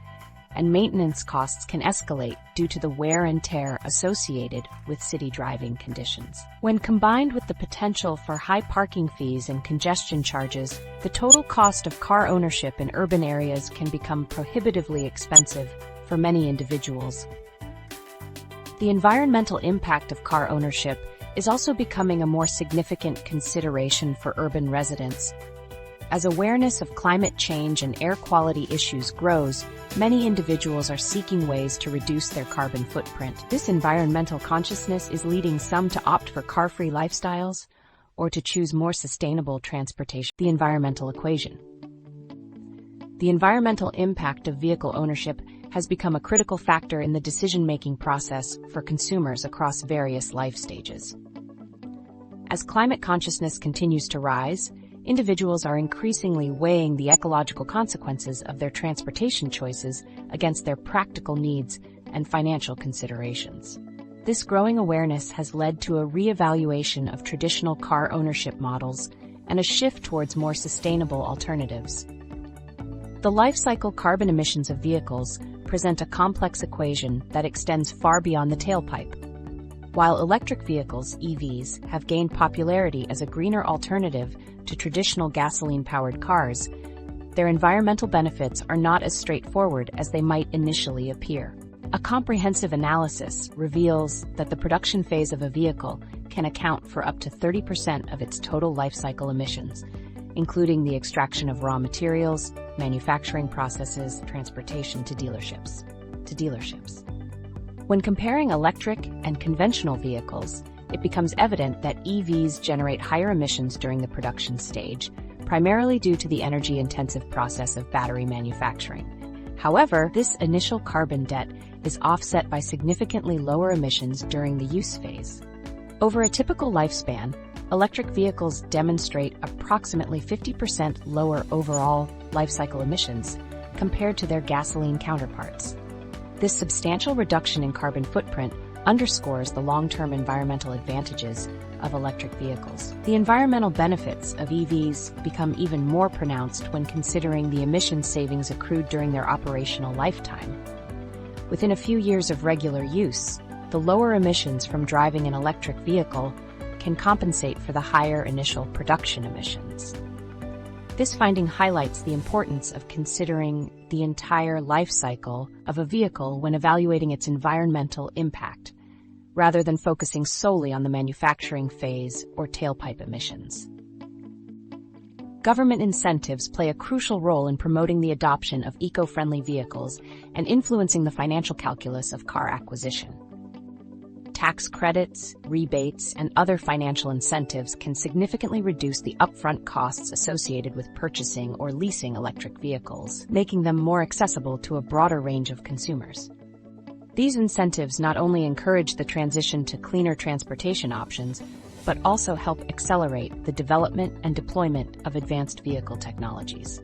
and maintenance costs can escalate due to the wear and tear associated with city driving conditions. When combined with the potential for high parking fees and congestion charges, the total cost of car ownership in urban areas can become prohibitively expensive for many individuals. The environmental impact of car ownership is also becoming a more significant consideration for urban residents. As awareness of climate change and air quality issues grows, many individuals are seeking ways to reduce their carbon footprint. This environmental consciousness is leading some to opt for car-free lifestyles or to choose more sustainable transportation. The environmental equation. The environmental impact of vehicle ownership has become a critical factor in the decision-making process for consumers across various life stages. As climate consciousness continues to rise, individuals are increasingly weighing the ecological consequences of their transportation choices against their practical needs and financial considerations. This growing awareness has led to a reevaluation of traditional car ownership models and a shift towards more sustainable alternatives. The life cycle carbon emissions of vehicles present a complex equation that extends far beyond the tailpipe. While electric vehicles, EVs, have gained popularity as a greener alternative to traditional gasoline-powered cars, their environmental benefits are not as straightforward as they might initially appear. A comprehensive analysis reveals that the production phase of a vehicle can account for up to 30% of its total life cycle emissions, including the extraction of raw materials, manufacturing processes, transportation to dealerships. When comparing electric and conventional vehicles, it becomes evident that EVs generate higher emissions during the production stage, primarily due to the energy-intensive process of battery manufacturing. However, this initial carbon debt is offset by significantly lower emissions during the use phase. Over a typical lifespan, electric vehicles demonstrate approximately 50% lower overall life cycle emissions compared to their gasoline counterparts. This substantial reduction in carbon footprint underscores the long-term environmental advantages of electric vehicles. The environmental benefits of EVs become even more pronounced when considering the emissions savings accrued during their operational lifetime. Within a few years of regular use, the lower emissions from driving an electric vehicle can compensate for the higher initial production emissions. This finding highlights the importance of considering the entire life cycle of a vehicle when evaluating its environmental impact, rather than focusing solely on the manufacturing phase or tailpipe emissions. Government incentives play a crucial role in promoting the adoption of eco-friendly vehicles and influencing the financial calculus of car acquisition. Tax credits, rebates, and other financial incentives can significantly reduce the upfront costs associated with purchasing or leasing electric vehicles, making them more accessible to a broader range of consumers. These incentives not only encourage the transition to cleaner transportation options, but also help accelerate the development and deployment of advanced vehicle technologies.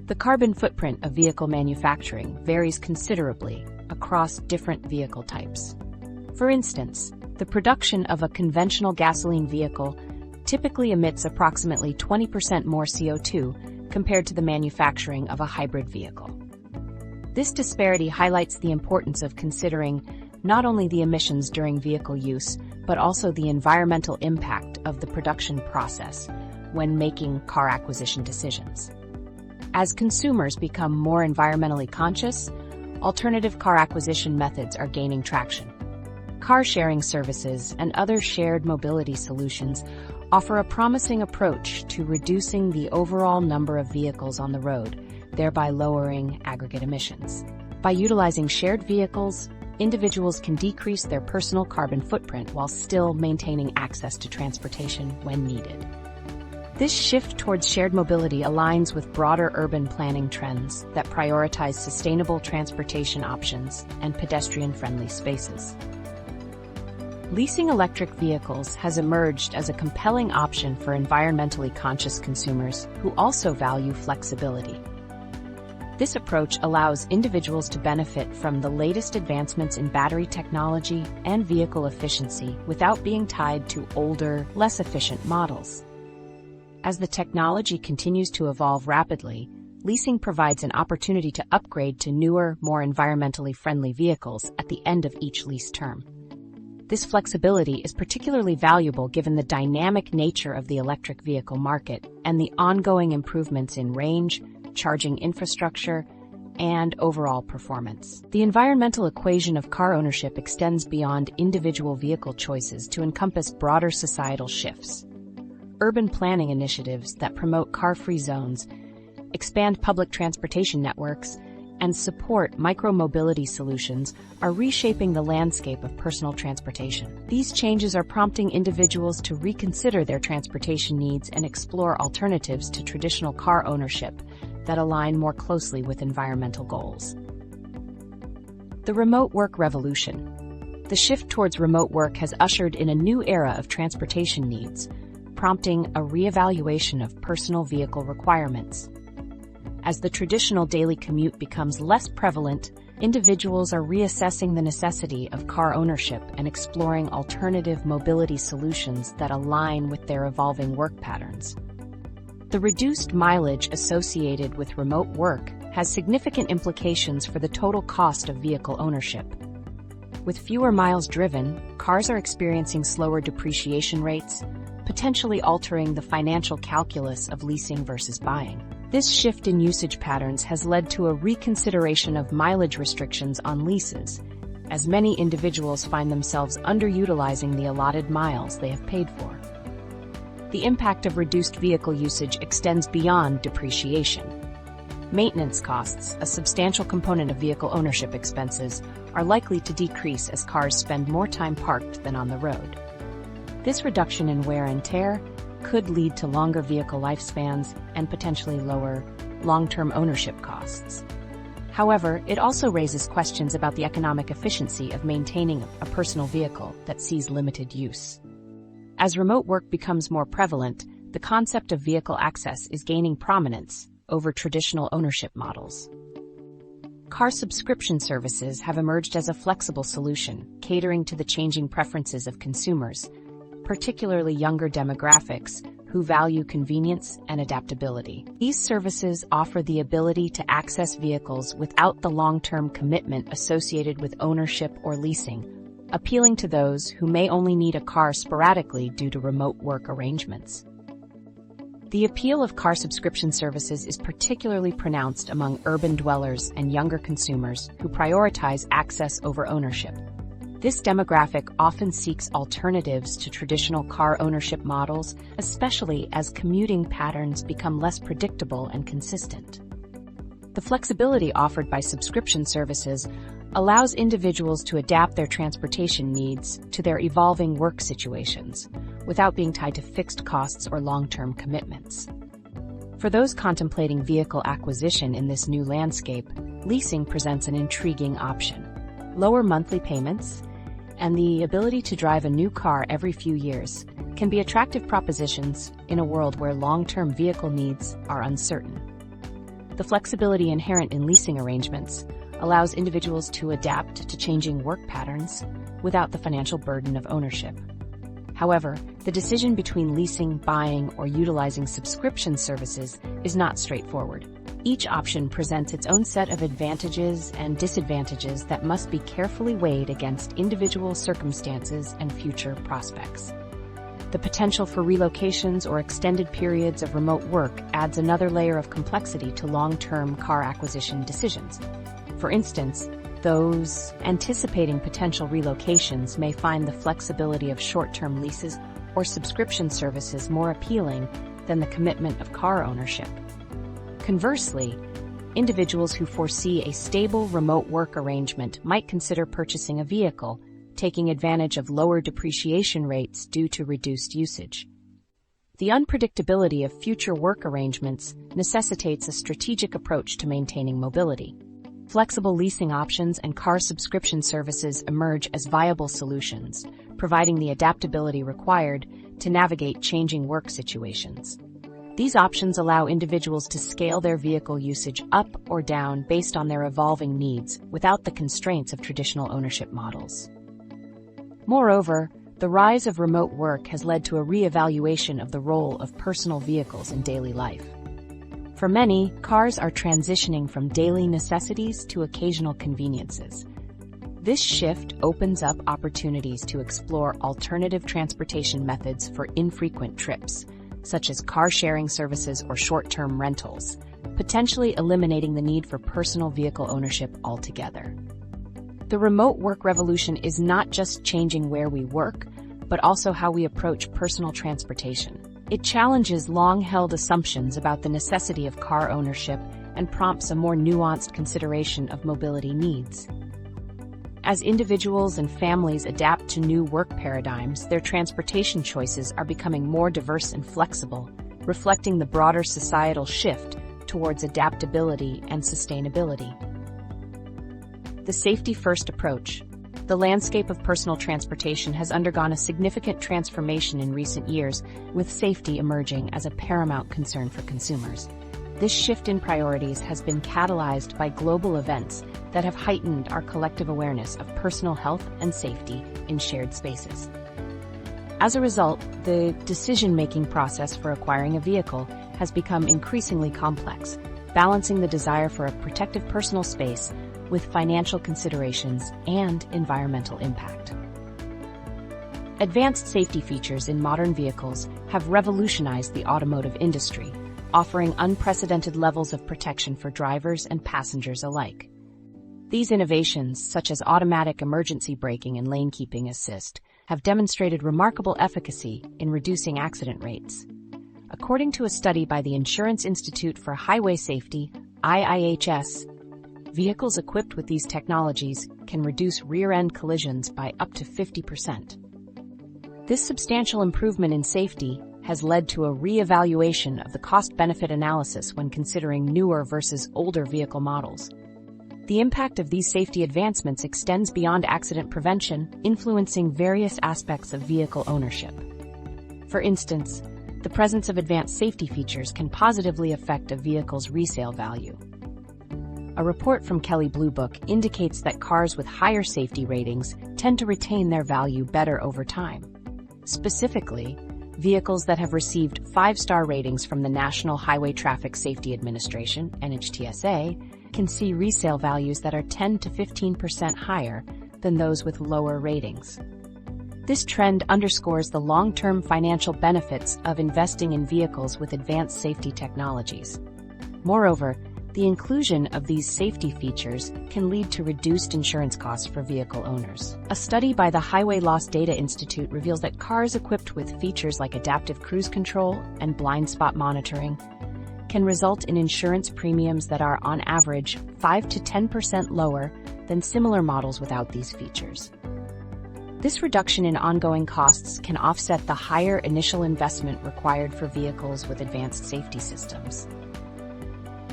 The carbon footprint of vehicle manufacturing varies considerably across different vehicle types. For instance, the production of a conventional gasoline vehicle typically emits approximately 20% more CO2 compared to the manufacturing of a hybrid vehicle. This disparity highlights the importance of considering not only the emissions during vehicle use, but also the environmental impact of the production process when making car acquisition decisions. As consumers become more environmentally conscious, alternative car acquisition methods are gaining traction. Car-sharing services and other shared mobility solutions offer a promising approach to reducing the overall number of vehicles on the road, thereby lowering aggregate emissions. By utilizing shared vehicles, individuals can decrease their personal carbon footprint while still maintaining access to transportation when needed. This shift towards shared mobility aligns with broader urban planning trends that prioritize sustainable transportation options and pedestrian-friendly spaces. Leasing electric vehicles has emerged as a compelling option for environmentally conscious consumers who also value flexibility. This approach allows individuals to benefit from the latest advancements in battery technology and vehicle efficiency without being tied to older, less efficient models. As the technology continues to evolve rapidly, leasing provides an opportunity to upgrade to newer, more environmentally friendly vehicles at the end of each lease term. This flexibility is particularly valuable given the dynamic nature of the electric vehicle market and the ongoing improvements in range, charging infrastructure, and overall performance. The environmental equation of car ownership extends beyond individual vehicle choices to encompass broader societal shifts. urban planning initiatives that promote car-free zones, expand public transportation networks, and support micro-mobility solutions are reshaping the landscape of personal transportation. These changes are prompting individuals to reconsider their transportation needs and explore alternatives to traditional car ownership that align more closely with environmental goals. The remote work revolution. The shift towards remote work has ushered in a new era of transportation needs, prompting a reevaluation of personal vehicle requirements. As the traditional daily commute becomes less prevalent, individuals are reassessing the necessity of car ownership and exploring alternative mobility solutions that align with their evolving work patterns. The reduced mileage associated with remote work has significant implications for the total cost of vehicle ownership. With fewer miles driven, cars are experiencing slower depreciation rates, potentially altering the financial calculus of leasing versus buying. This shift in usage patterns has led to a reconsideration of mileage restrictions on leases, as many individuals find themselves underutilizing the allotted miles they have paid for. The impact of reduced vehicle usage extends beyond depreciation. Maintenance costs, a substantial component of vehicle ownership expenses, are likely to decrease as cars spend more time parked than on the road. This reduction in wear and tear could lead to longer vehicle lifespans and potentially lower long-term ownership costs. However, it also raises questions about the economic efficiency of maintaining a personal vehicle that sees limited use. As remote work becomes more prevalent, the concept of vehicle access is gaining prominence over traditional ownership models. Car subscription services have emerged as a flexible solution, catering to the changing preferences of consumers, particularly younger demographics who value convenience and adaptability. These services offer the ability to access vehicles without the long-term commitment associated with ownership or leasing, appealing to those who may only need a car sporadically due to remote work arrangements. The appeal of car subscription services is particularly pronounced among urban dwellers and younger consumers who prioritize access over ownership. This demographic often seeks alternatives to traditional car ownership models, especially as commuting patterns become less predictable and consistent. The flexibility offered by subscription services allows individuals to adapt their transportation needs to their evolving work situations, without being tied to fixed costs or long-term commitments. For those contemplating vehicle acquisition in this new landscape, leasing presents an intriguing option. Lower monthly payments and the ability to drive a new car every few years can be attractive propositions in a world where long-term vehicle needs are uncertain. The flexibility inherent in leasing arrangements allows individuals to adapt to changing work patterns without the financial burden of ownership. However, the decision between leasing, buying, or utilizing subscription services is not straightforward. Each option presents its own set of advantages and disadvantages that must be carefully weighed against individual circumstances and future prospects. The potential for relocations or extended periods of remote work adds another layer of complexity to long-term car acquisition decisions. For instance, those anticipating potential relocations may find the flexibility of short-term leases or subscription services more appealing than the commitment of car ownership. Conversely, individuals who foresee a stable remote work arrangement might consider purchasing a vehicle, taking advantage of lower depreciation rates due to reduced usage. The unpredictability of future work arrangements necessitates a strategic approach to maintaining mobility. Flexible leasing options and car subscription services emerge as viable solutions, providing the adaptability required to navigate changing work situations. These options allow individuals to scale their vehicle usage up or down based on their evolving needs without the constraints of traditional ownership models. Moreover, the rise of remote work has led to a reevaluation of the role of personal vehicles in daily life. For many, cars are transitioning from daily necessities to occasional conveniences. This shift opens up opportunities to explore alternative transportation methods for infrequent trips, such as car-sharing services or short-term rentals, potentially eliminating the need for personal vehicle ownership altogether. The remote work revolution is not just changing where we work, but also how we approach personal transportation. It challenges long-held assumptions about the necessity of car ownership and prompts a more nuanced consideration of mobility needs. As individuals and families adapt to new work paradigms, their transportation choices are becoming more diverse and flexible, reflecting the broader societal shift towards adaptability and sustainability. The safety-first approach. The landscape of personal transportation has undergone a significant transformation in recent years, with safety emerging as a paramount concern for consumers. This shift in priorities has been catalyzed by global events that have heightened our collective awareness of personal health and safety in shared spaces. As a result, the decision-making process for acquiring a vehicle has become increasingly complex, balancing the desire for a protective personal space with financial considerations and environmental impact. Advanced safety features in modern vehicles have revolutionized the automotive industry, offering unprecedented levels of protection for drivers and passengers alike. These innovations, such as automatic emergency braking and lane keeping assist, have demonstrated remarkable efficacy in reducing accident rates. According to a study by the Insurance Institute for Highway Safety, IIHS, vehicles equipped with these technologies can reduce rear-end collisions by up to 50%. This substantial improvement in safety has led to a re-evaluation of the cost-benefit analysis when considering newer versus older vehicle models. The impact of these safety advancements extends beyond accident prevention, influencing various aspects of vehicle ownership. For instance, the presence of advanced safety features can positively affect a vehicle's resale value. A report from Kelley Blue Book indicates that cars with higher safety ratings tend to retain their value better over time. Specifically, vehicles that have received 5-star ratings from the National Highway Traffic Safety Administration, NHTSA, can see resale values that are 10 to 15% higher than those with lower ratings. This trend underscores the long-term financial benefits of investing in vehicles with advanced safety technologies. Moreover, the inclusion of these safety features can lead to reduced insurance costs for vehicle owners. A study by the Highway Loss Data Institute reveals that cars equipped with features like adaptive cruise control and blind spot monitoring can result in insurance premiums that are, on average, 5 to 10% lower than similar models without these features. This reduction in ongoing costs can offset the higher initial investment required for vehicles with advanced safety systems.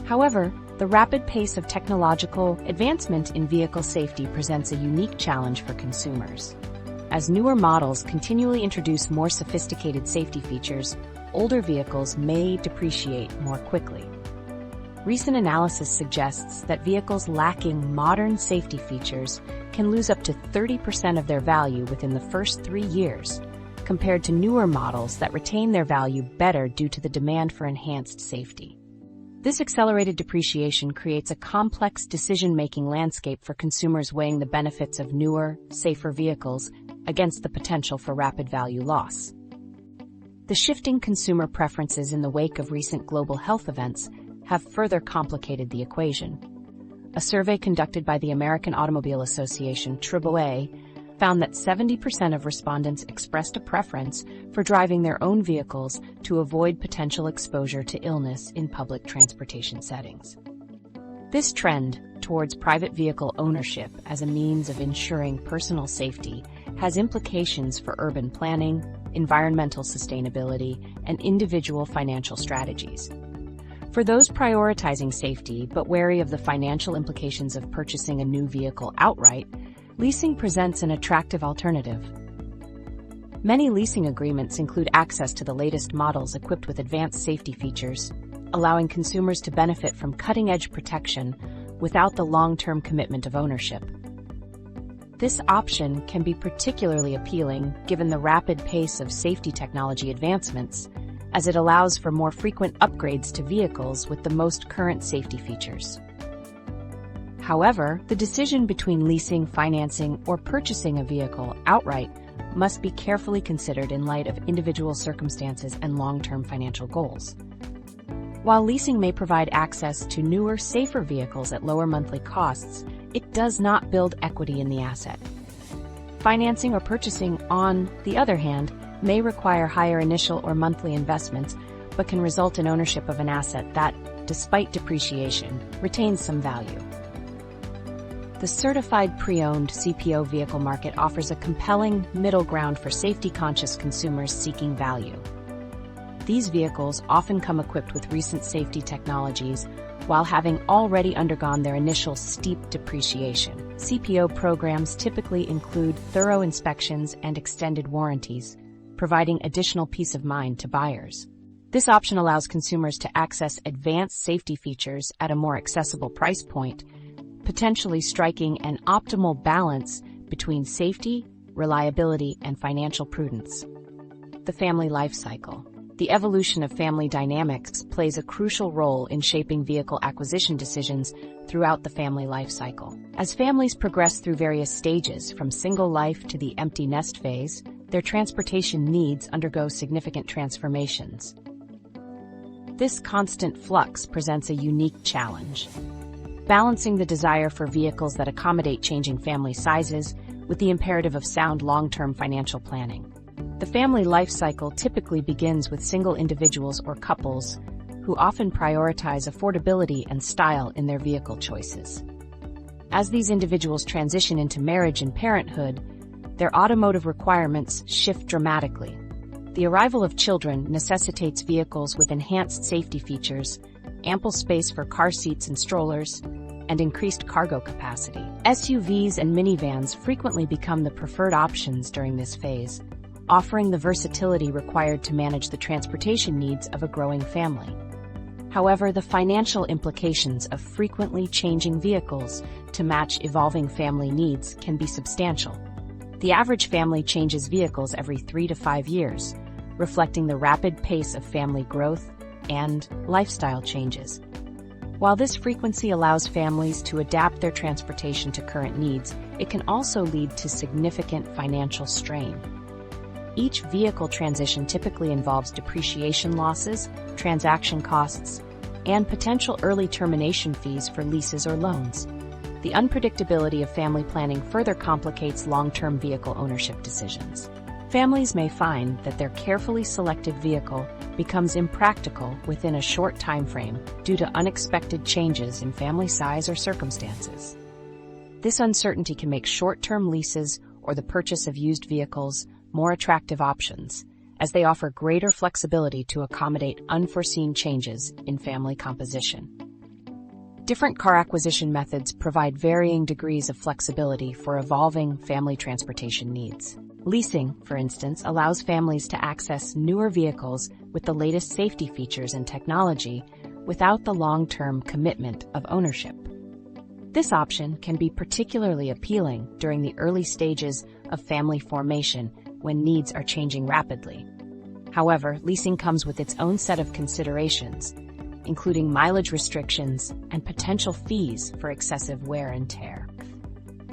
However, the rapid pace of technological advancement in vehicle safety presents a unique challenge for consumers. As newer models continually introduce more sophisticated safety features, older vehicles may depreciate more quickly. Recent analysis suggests that vehicles lacking modern safety features can lose up to 30% of their value within the first 3 years, compared to newer models that retain their value better due to the demand for enhanced safety. This accelerated depreciation creates a complex decision-making landscape for consumers weighing the benefits of newer, safer vehicles against the potential for rapid value loss. The shifting consumer preferences in the wake of recent global health events have further complicated the equation. A survey conducted by the American Automobile Association, AAA, found that 70% of respondents expressed a preference for driving their own vehicles to avoid potential exposure to illness in public transportation settings. This trend towards private vehicle ownership as a means of ensuring personal safety has implications for urban planning, environmental sustainability, and individual financial strategies. For those prioritizing safety but wary of the financial implications of purchasing a new vehicle outright, leasing presents an attractive alternative. Many leasing agreements include access to the latest models equipped with advanced safety features, allowing consumers to benefit from cutting-edge protection without the long-term commitment of ownership. This option can be particularly appealing given the rapid pace of safety technology advancements, as it allows for more frequent upgrades to vehicles with the most current safety features. However, the decision between leasing, financing, or purchasing a vehicle outright must be carefully considered in light of individual circumstances and long-term financial goals. While leasing may provide access to newer, safer vehicles at lower monthly costs, it does not build equity in the asset. Financing or purchasing, on the other hand, may require higher initial or monthly investments, but can result in ownership of an asset that, despite depreciation, retains some value. The certified pre-owned CPO vehicle market offers a compelling middle ground for safety-conscious consumers seeking value. These vehicles often come equipped with recent safety technologies while having already undergone their initial steep depreciation. CPO programs typically include thorough inspections and extended warranties, providing additional peace of mind to buyers. This option allows consumers to access advanced safety features at a more accessible price point, potentially striking an optimal balance between safety, reliability, and financial prudence. The family life cycle. The evolution of family dynamics plays a crucial role in shaping vehicle acquisition decisions throughout the family life cycle. As families progress through various stages, from single life to the empty nest phase, their transportation needs undergo significant transformations. This constant flux presents a unique challenge, balancing the desire for vehicles that accommodate changing family sizes with the imperative of sound long-term financial planning. The family life cycle typically begins with single individuals or couples who often prioritize affordability and style in their vehicle choices. As these individuals transition into marriage and parenthood, their automotive requirements shift dramatically. The arrival of children necessitates vehicles with enhanced safety features, ample space for car seats and strollers, and increased cargo capacity. SUVs and minivans frequently become the preferred options during this phase, offering the versatility required to manage the transportation needs of a growing family. However, the financial implications of frequently changing vehicles to match evolving family needs can be substantial. The average family changes vehicles every 3 to 5 years, reflecting the rapid pace of family growth and lifestyle changes. While this frequency allows families to adapt their transportation to current needs, it can also lead to significant financial strain. Each vehicle transition typically involves depreciation losses, transaction costs, and potential early termination fees for leases or loans. The unpredictability of family planning further complicates long-term vehicle ownership decisions. Families may find that their carefully selected vehicle becomes impractical within a short time frame due to unexpected changes in family size or circumstances. This uncertainty can make short-term leases or the purchase of used vehicles more attractive options, as they offer greater flexibility to accommodate unforeseen changes in family composition. Different car acquisition methods provide varying degrees of flexibility for evolving family transportation needs. Leasing, for instance, allows families to access newer vehicles with the latest safety features and technology without the long-term commitment of ownership. This option can be particularly appealing during the early stages of family formation when needs are changing rapidly. However, leasing comes with its own set of considerations, including mileage restrictions and potential fees for excessive wear and tear.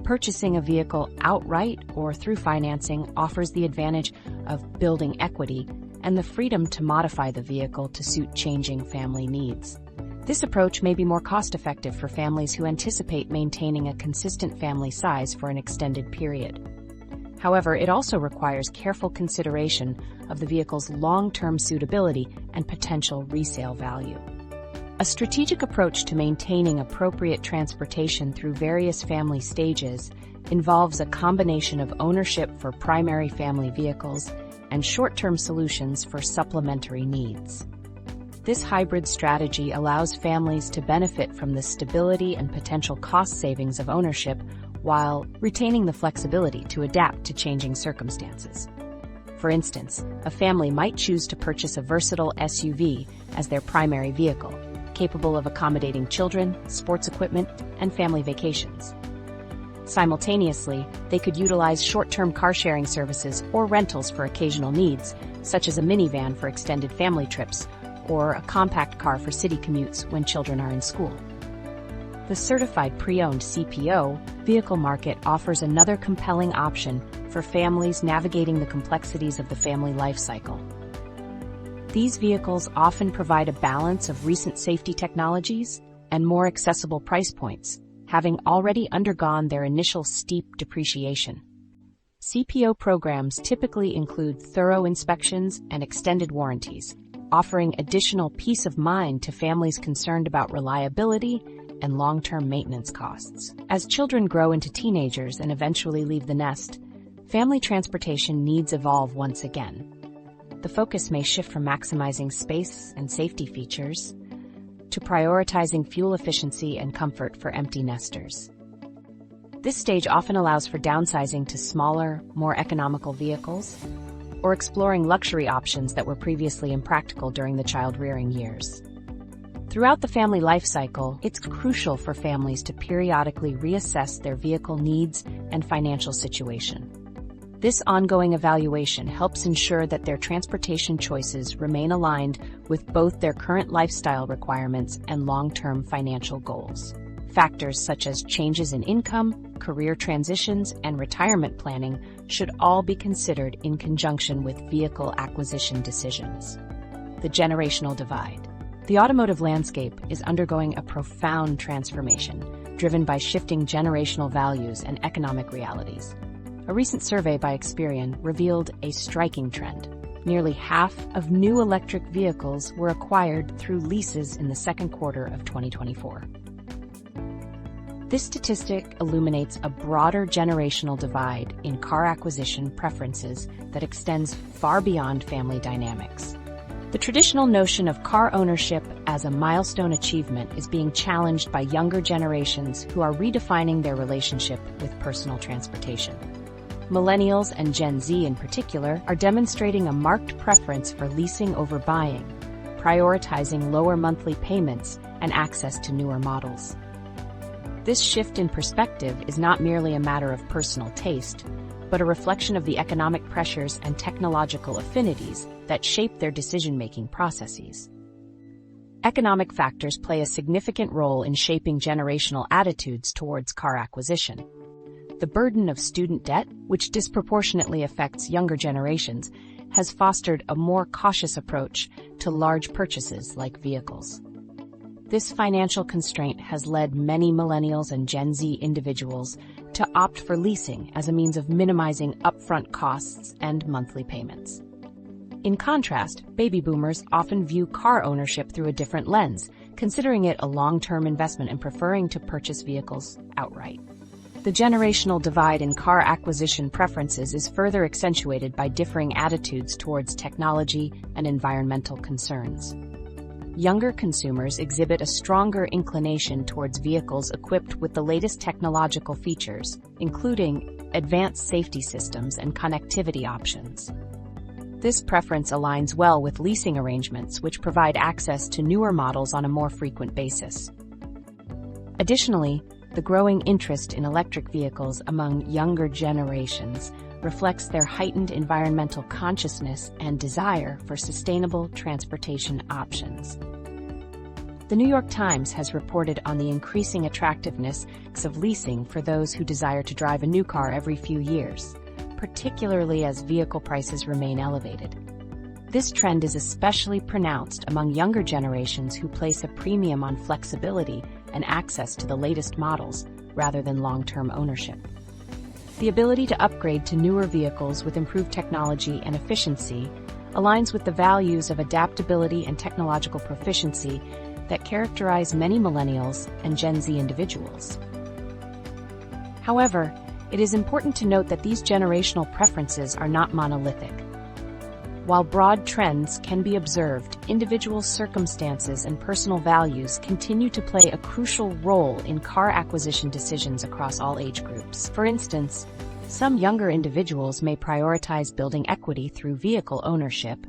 Purchasing a vehicle outright or through financing offers the advantage of building equity and the freedom to modify the vehicle to suit changing family needs. This approach may be more cost-effective for families who anticipate maintaining a consistent family size for an extended period. However, it also requires careful consideration of the vehicle's long-term suitability and potential resale value. A strategic approach to maintaining appropriate transportation through various family stages involves a combination of ownership for primary family vehicles and short-term solutions for supplementary needs. This hybrid strategy allows families to benefit from the stability and potential cost savings of ownership while retaining the flexibility to adapt to changing circumstances. For instance, a family might choose to purchase a versatile SUV as their primary vehicle, capable of accommodating children, sports equipment, and family vacations. Simultaneously, they could utilize short-term car-sharing services or rentals for occasional needs, such as a minivan for extended family trips or a compact car for city commutes when children are in school. The certified pre-owned CPO vehicle market offers another compelling option for families navigating the complexities of the family life cycle. These vehicles often provide a balance of recent safety technologies and more accessible price points, having already undergone their initial steep depreciation. CPO programs typically include thorough inspections and extended warranties, offering additional peace of mind to families concerned about reliability and long-term maintenance costs. As children grow into teenagers and eventually leave the nest, family transportation needs evolve once again. The focus may shift from maximizing space and safety features to prioritizing fuel efficiency and comfort for empty nesters. This stage often allows for downsizing to smaller, more economical vehicles, or exploring luxury options that were previously impractical during the child-rearing years. Throughout the family life cycle, it's crucial for families to periodically reassess their vehicle needs and financial situation. This ongoing evaluation helps ensure that their transportation choices remain aligned with both their current lifestyle requirements and long-term financial goals. Factors such as changes in income, career transitions, and retirement planning should all be considered in conjunction with vehicle acquisition decisions. The generational divide. The automotive landscape is undergoing a profound transformation, driven by shifting generational values and economic realities. A recent survey by Experian revealed a striking trend. Nearly half of new electric vehicles were acquired through leases in the second quarter of 2024. This statistic illuminates a broader generational divide in car acquisition preferences that extends far beyond family dynamics. The traditional notion of car ownership as a milestone achievement is being challenged by younger generations who are redefining their relationship with personal transportation. Millennials and Gen Z in particular are demonstrating a marked preference for leasing over buying, prioritizing lower monthly payments and access to newer models. This shift in perspective is not merely a matter of personal taste, but a reflection of the economic pressures and technological affinities that shape their decision-making processes. Economic factors play a significant role in shaping generational attitudes towards car acquisition. The burden of student debt, which disproportionately affects younger generations, has fostered a more cautious approach to large purchases like vehicles. This financial constraint has led many millennials and Gen Z individuals to opt for leasing as a means of minimizing upfront costs and monthly payments. In contrast, baby boomers often view car ownership through a different lens, considering it a long-term investment and preferring to purchase vehicles outright. The generational divide in car acquisition preferences is further accentuated by differing attitudes towards technology and environmental concerns. Younger consumers exhibit a stronger inclination towards vehicles equipped with the latest technological features, including advanced safety systems and connectivity options. This preference aligns well with leasing arrangements, which provide access to newer models on a more frequent basis. Additionally, the growing interest in electric vehicles among younger generations reflects their heightened environmental consciousness and desire for sustainable transportation options. The New York Times has reported on the increasing attractiveness of leasing for those who desire to drive a new car every few years, particularly as vehicle prices remain elevated. This trend is especially pronounced among younger generations who place a premium on flexibility and access to the latest models rather than long-term ownership. The ability to upgrade to newer vehicles with improved technology and efficiency aligns with the values of adaptability and technological proficiency that characterize many millennials and Gen Z individuals. However, it is important to note that these generational preferences are not monolithic. While broad trends can be observed, individual circumstances and personal values continue to play a crucial role in car acquisition decisions across all age groups. For instance, some younger individuals may prioritize building equity through vehicle ownership,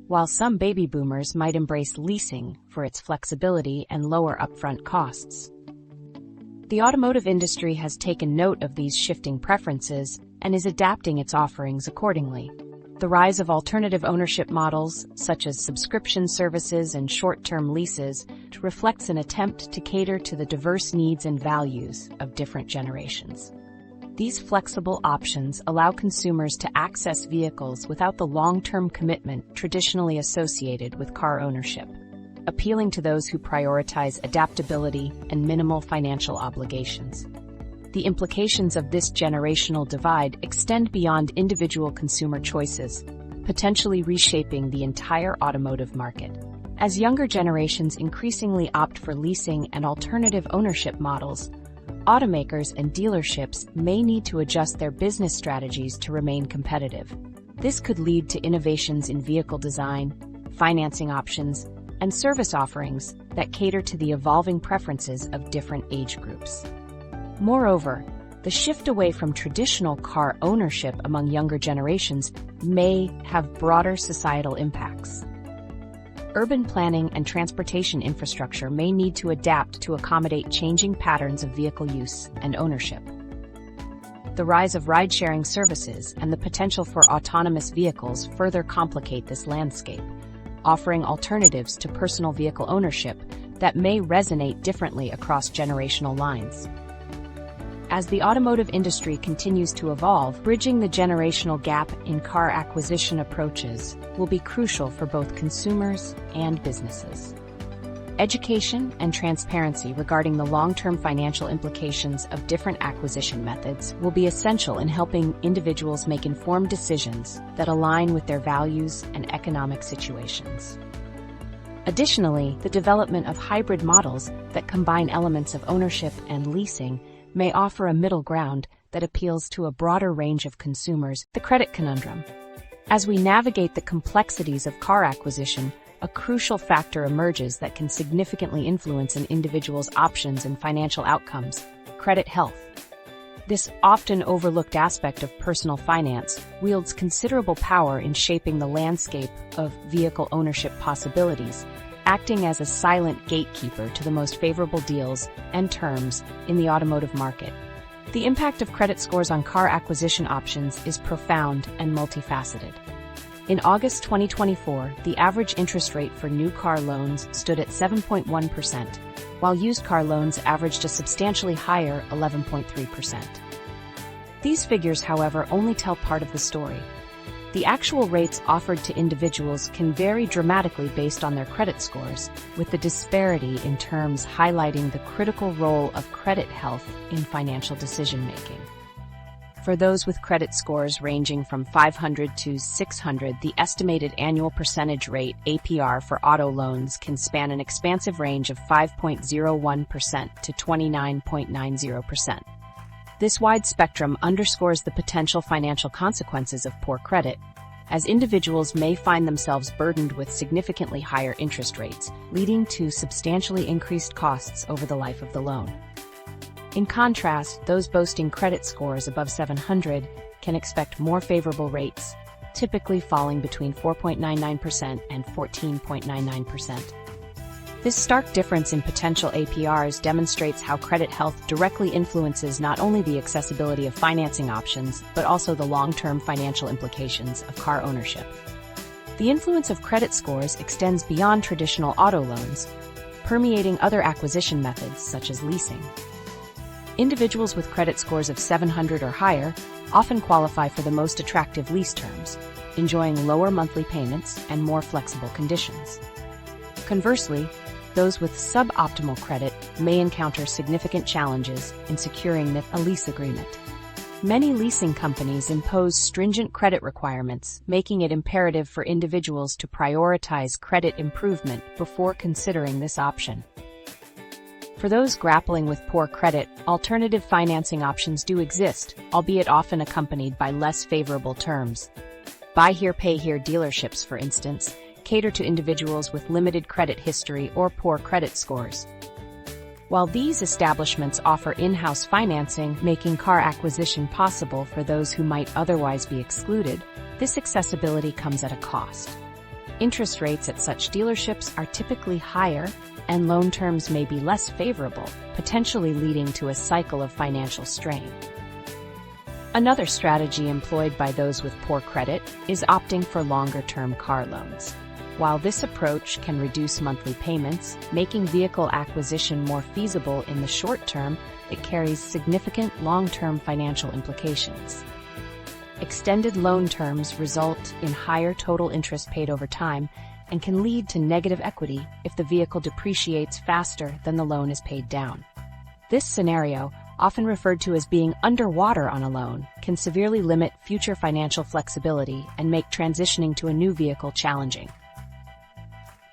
while some baby boomers might embrace leasing for its flexibility and lower upfront costs. The automotive industry has taken note of these shifting preferences and is adapting its offerings accordingly. The rise of alternative ownership models, such as subscription services and short-term leases, reflects an attempt to cater to the diverse needs and values of different generations. These flexible options allow consumers to access vehicles without the long-term commitment traditionally associated with car ownership, appealing to those who prioritize adaptability and minimal financial obligations. The implications of this generational divide extend beyond individual consumer choices, potentially reshaping the entire automotive market. As younger generations increasingly opt for leasing and alternative ownership models, automakers and dealerships may need to adjust their business strategies to remain competitive. This could lead to innovations in vehicle design, financing options, and service offerings that cater to the evolving preferences of different age groups. Moreover, the shift away from traditional car ownership among younger generations may have broader societal impacts. Urban planning and transportation infrastructure may need to adapt to accommodate changing patterns of vehicle use and ownership. The rise of ride-sharing services and the potential for autonomous vehicles further complicate this landscape, offering alternatives to personal vehicle ownership that may resonate differently across generational lines. As the automotive industry continues to evolve, bridging the generational gap in car acquisition approaches will be crucial for both consumers and businesses. Education and transparency regarding the long-term financial implications of different acquisition methods will be essential in helping individuals make informed decisions that align with their values and economic situations. Additionally, the development of hybrid models that combine elements of ownership and leasing may offer a middle ground that appeals to a broader range of consumers. The credit conundrum. As we navigate the complexities of car acquisition, a crucial factor emerges that can significantly influence an individual's options and financial outcomes: credit health. This often overlooked aspect of personal finance wields considerable power in shaping the landscape of vehicle ownership possibilities, acting as a silent gatekeeper to the most favorable deals and terms in the automotive market. The impact of credit scores on car acquisition options is profound and multifaceted. In August 2024, the average interest rate for new car loans stood at 7.1%, while used car loans averaged a substantially higher 11.3%. These figures, however, only tell part of the story. The actual rates offered to individuals can vary dramatically based on their credit scores, with the disparity in terms highlighting the critical role of credit health in financial decision-making. For those with credit scores ranging from 500 to 600, the estimated annual percentage rate (APR) for auto loans can span an expansive range of 5.01% to 29.90%. This wide spectrum underscores the potential financial consequences of poor credit, as individuals may find themselves burdened with significantly higher interest rates, leading to substantially increased costs over the life of the loan. In contrast, those boasting credit scores above 700 can expect more favorable rates, typically falling between 4.99% and 14.99%. This stark difference in potential APRs demonstrates how credit health directly influences not only the accessibility of financing options, but also the long-term financial implications of car ownership. The influence of credit scores extends beyond traditional auto loans, permeating other acquisition methods such as leasing. Individuals with credit scores of 700 or higher often qualify for the most attractive lease terms, enjoying lower monthly payments and more flexible conditions. Conversely, those with suboptimal credit may encounter significant challenges in securing a lease agreement. Many leasing companies impose stringent credit requirements, making it imperative for individuals to prioritize credit improvement before considering this option. For those grappling with poor credit, alternative financing options do exist, albeit often accompanied by less favorable terms. Buy here, pay here dealerships, for instance, cater to individuals with limited credit history or poor credit scores. While these establishments offer in-house financing, making car acquisition possible for those who might otherwise be excluded, this accessibility comes at a cost. Interest rates at such dealerships are typically higher, and loan terms may be less favorable, potentially leading to a cycle of financial strain. Another strategy employed by those with poor credit is opting for longer-term car loans. While this approach can reduce monthly payments, making vehicle acquisition more feasible in the short term, it carries significant long-term financial implications. Extended loan terms result in higher total interest paid over time and can lead to negative equity if the vehicle depreciates faster than the loan is paid down. This scenario, often referred to as being underwater on a loan, can severely limit future financial flexibility and make transitioning to a new vehicle challenging.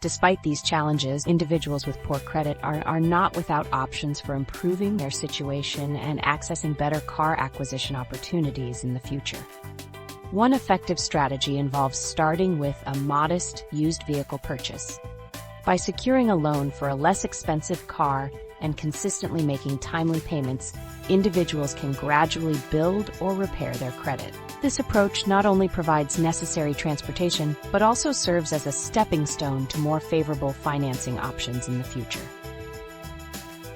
Despite these challenges, individuals with poor credit are not without options for improving their situation and accessing better car acquisition opportunities in the future. One effective strategy involves starting with a modest used vehicle purchase. By securing a loan for a less expensive car and consistently making timely payments, individuals can gradually build or repair their credit. This approach not only provides necessary transportation, but also serves as a stepping stone to more favorable financing options in the future.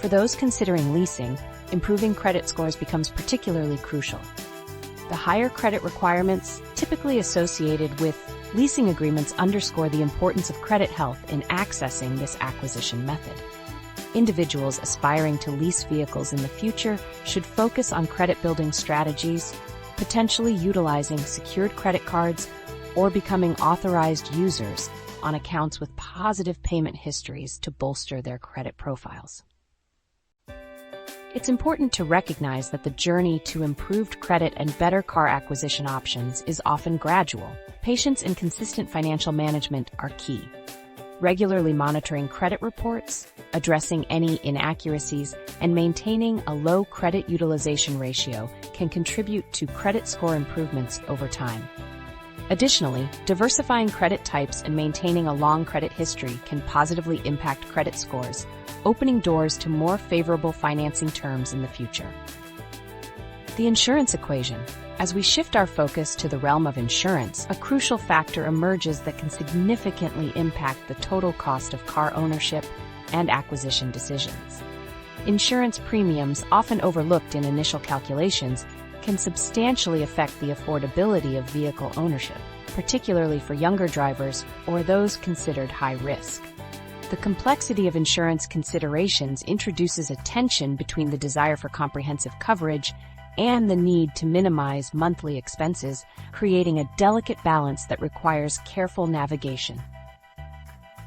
For those considering leasing, improving credit scores becomes particularly crucial. The higher credit requirements typically associated with leasing agreements underscore the importance of credit health in accessing this acquisition method. Individuals aspiring to lease vehicles in the future should focus on credit-building strategies, potentially utilizing secured credit cards or becoming authorized users on accounts with positive payment histories to bolster their credit profiles. It's important to recognize that the journey to improved credit and better car acquisition options is often gradual. Patience and consistent financial management are key. Regularly monitoring credit reports, addressing any inaccuracies, and maintaining a low credit utilization ratio can contribute to credit score improvements over time. Additionally, diversifying credit types and maintaining a long credit history can positively impact credit scores, opening doors to more favorable financing terms in the future. The insurance equation. As we shift our focus to the realm of insurance, a crucial factor emerges that can significantly impact the total cost of car ownership and acquisition decisions. Insurance premiums, often overlooked in initial calculations, can substantially affect the affordability of vehicle ownership, particularly for younger drivers or those considered high risk. The complexity of insurance considerations introduces a tension between the desire for comprehensive coverage and the need to minimize monthly expenses, creating a delicate balance that requires careful navigation.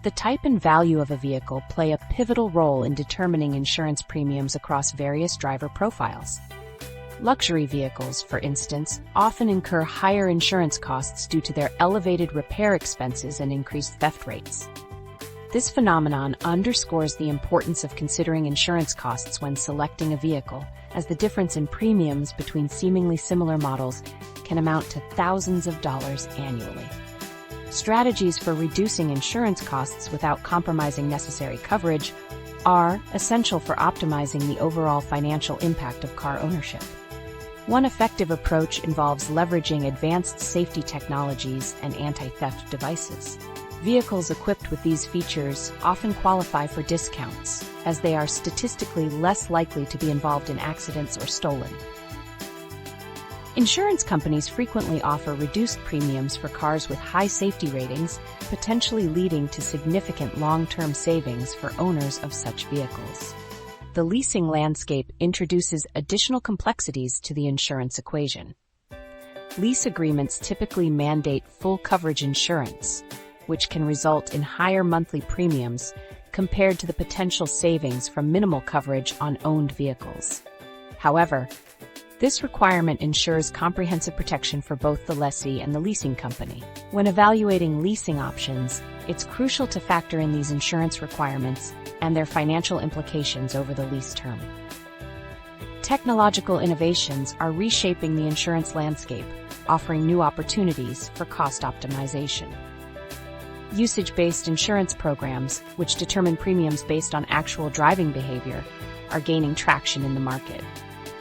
The type and value of a vehicle play a pivotal role in determining insurance premiums across various driver profiles. Luxury vehicles, for instance, often incur higher insurance costs due to their elevated repair expenses and increased theft rates. This phenomenon underscores the importance of considering insurance costs when selecting a vehicle, as the difference in premiums between seemingly similar models can amount to thousands of dollars annually. Strategies for reducing insurance costs without compromising necessary coverage are essential for optimizing the overall financial impact of car ownership. One effective approach involves leveraging advanced safety technologies and anti-theft devices. Vehicles equipped with these features often qualify for discounts, as they are statistically less likely to be involved in accidents or stolen. Insurance companies frequently offer reduced premiums for cars with high safety ratings, potentially leading to significant long-term savings for owners of such vehicles. The leasing landscape introduces additional complexities to the insurance equation. Lease agreements typically mandate full coverage insurance, which can result in higher monthly premiums compared to the potential savings from minimal coverage on owned vehicles. However, this requirement ensures comprehensive protection for both the lessee and the leasing company. When evaluating leasing options, it's crucial to factor in these insurance requirements and their financial implications over the lease term. Technological innovations are reshaping the insurance landscape, offering new opportunities for cost optimization. Usage-based insurance programs, which determine premiums based on actual driving behavior, are gaining traction in the market.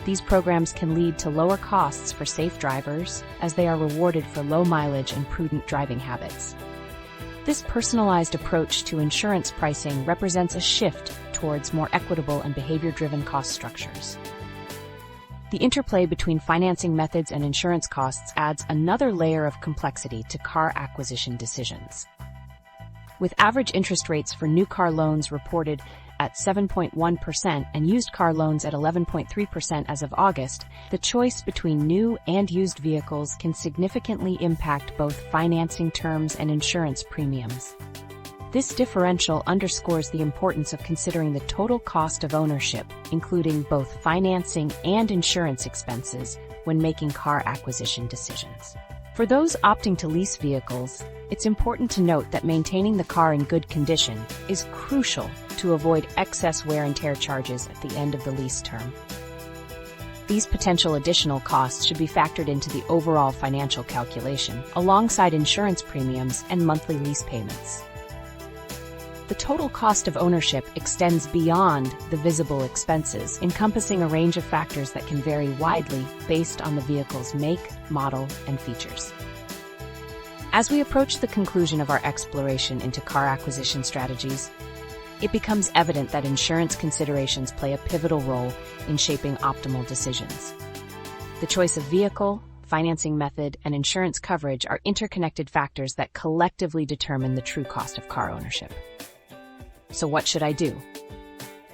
These programs can lead to lower costs for safe drivers, as they are rewarded for low mileage and prudent driving habits. This personalized approach to insurance pricing represents a shift towards more equitable and behavior-driven cost structures. The interplay between financing methods and insurance costs adds another layer of complexity to car acquisition decisions. With average interest rates for new car loans reported at 7.1% and used car loans at 11.3% as of August, the choice between new and used vehicles can significantly impact both financing terms and insurance premiums. This differential underscores the importance of considering the total cost of ownership, including both financing and insurance expenses, when making car acquisition decisions. For those opting to lease vehicles, it's important to note that maintaining the car in good condition is crucial to avoid excess wear and tear charges at the end of the lease term. These potential additional costs should be factored into the overall financial calculation, alongside insurance premiums and monthly lease payments. The total cost of ownership extends beyond the visible expenses, encompassing a range of factors that can vary widely based on the vehicle's make, model, and features. As we approach the conclusion of our exploration into car acquisition strategies, it becomes evident that insurance considerations play a pivotal role in shaping optimal decisions. The choice of vehicle, financing method, and insurance coverage are interconnected factors that collectively determine the true cost of car ownership. So what should I do?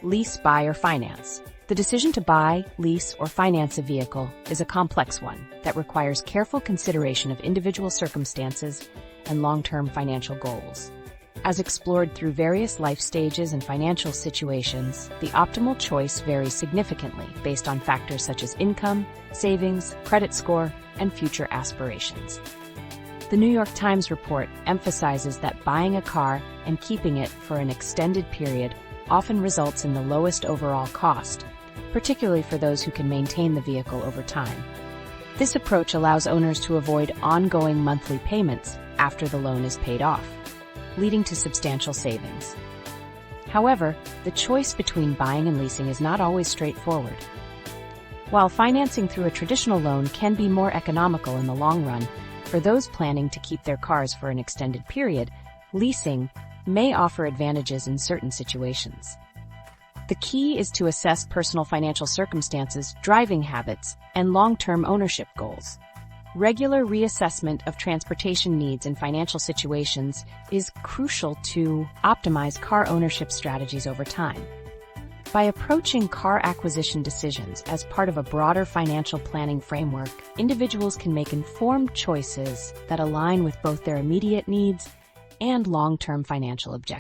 Lease, buy, or finance? The decision to buy, lease, or finance a vehicle is a complex one that requires careful consideration of individual circumstances and long-term financial goals. As explored through various life stages and financial situations, the optimal choice varies significantly based on factors such as income, savings, credit score, and future aspirations. The New York Times report emphasizes that buying a car and keeping it for an extended period often results in the lowest overall cost, particularly for those who can maintain the vehicle over time. This approach allows owners to avoid ongoing monthly payments after the loan is paid off, leading to substantial savings. However, the choice between buying and leasing is not always straightforward. While financing through a traditional loan can be more economical in the long run, for those planning to keep their cars for an extended period, leasing may offer advantages in certain situations. The key is to assess personal financial circumstances, driving habits, and long-term ownership goals. Regular reassessment of transportation needs and financial situations is crucial to optimize car ownership strategies over time. By approaching car acquisition decisions as part of a broader financial planning framework, individuals can make informed choices that align with both their immediate needs and long-term financial objectives.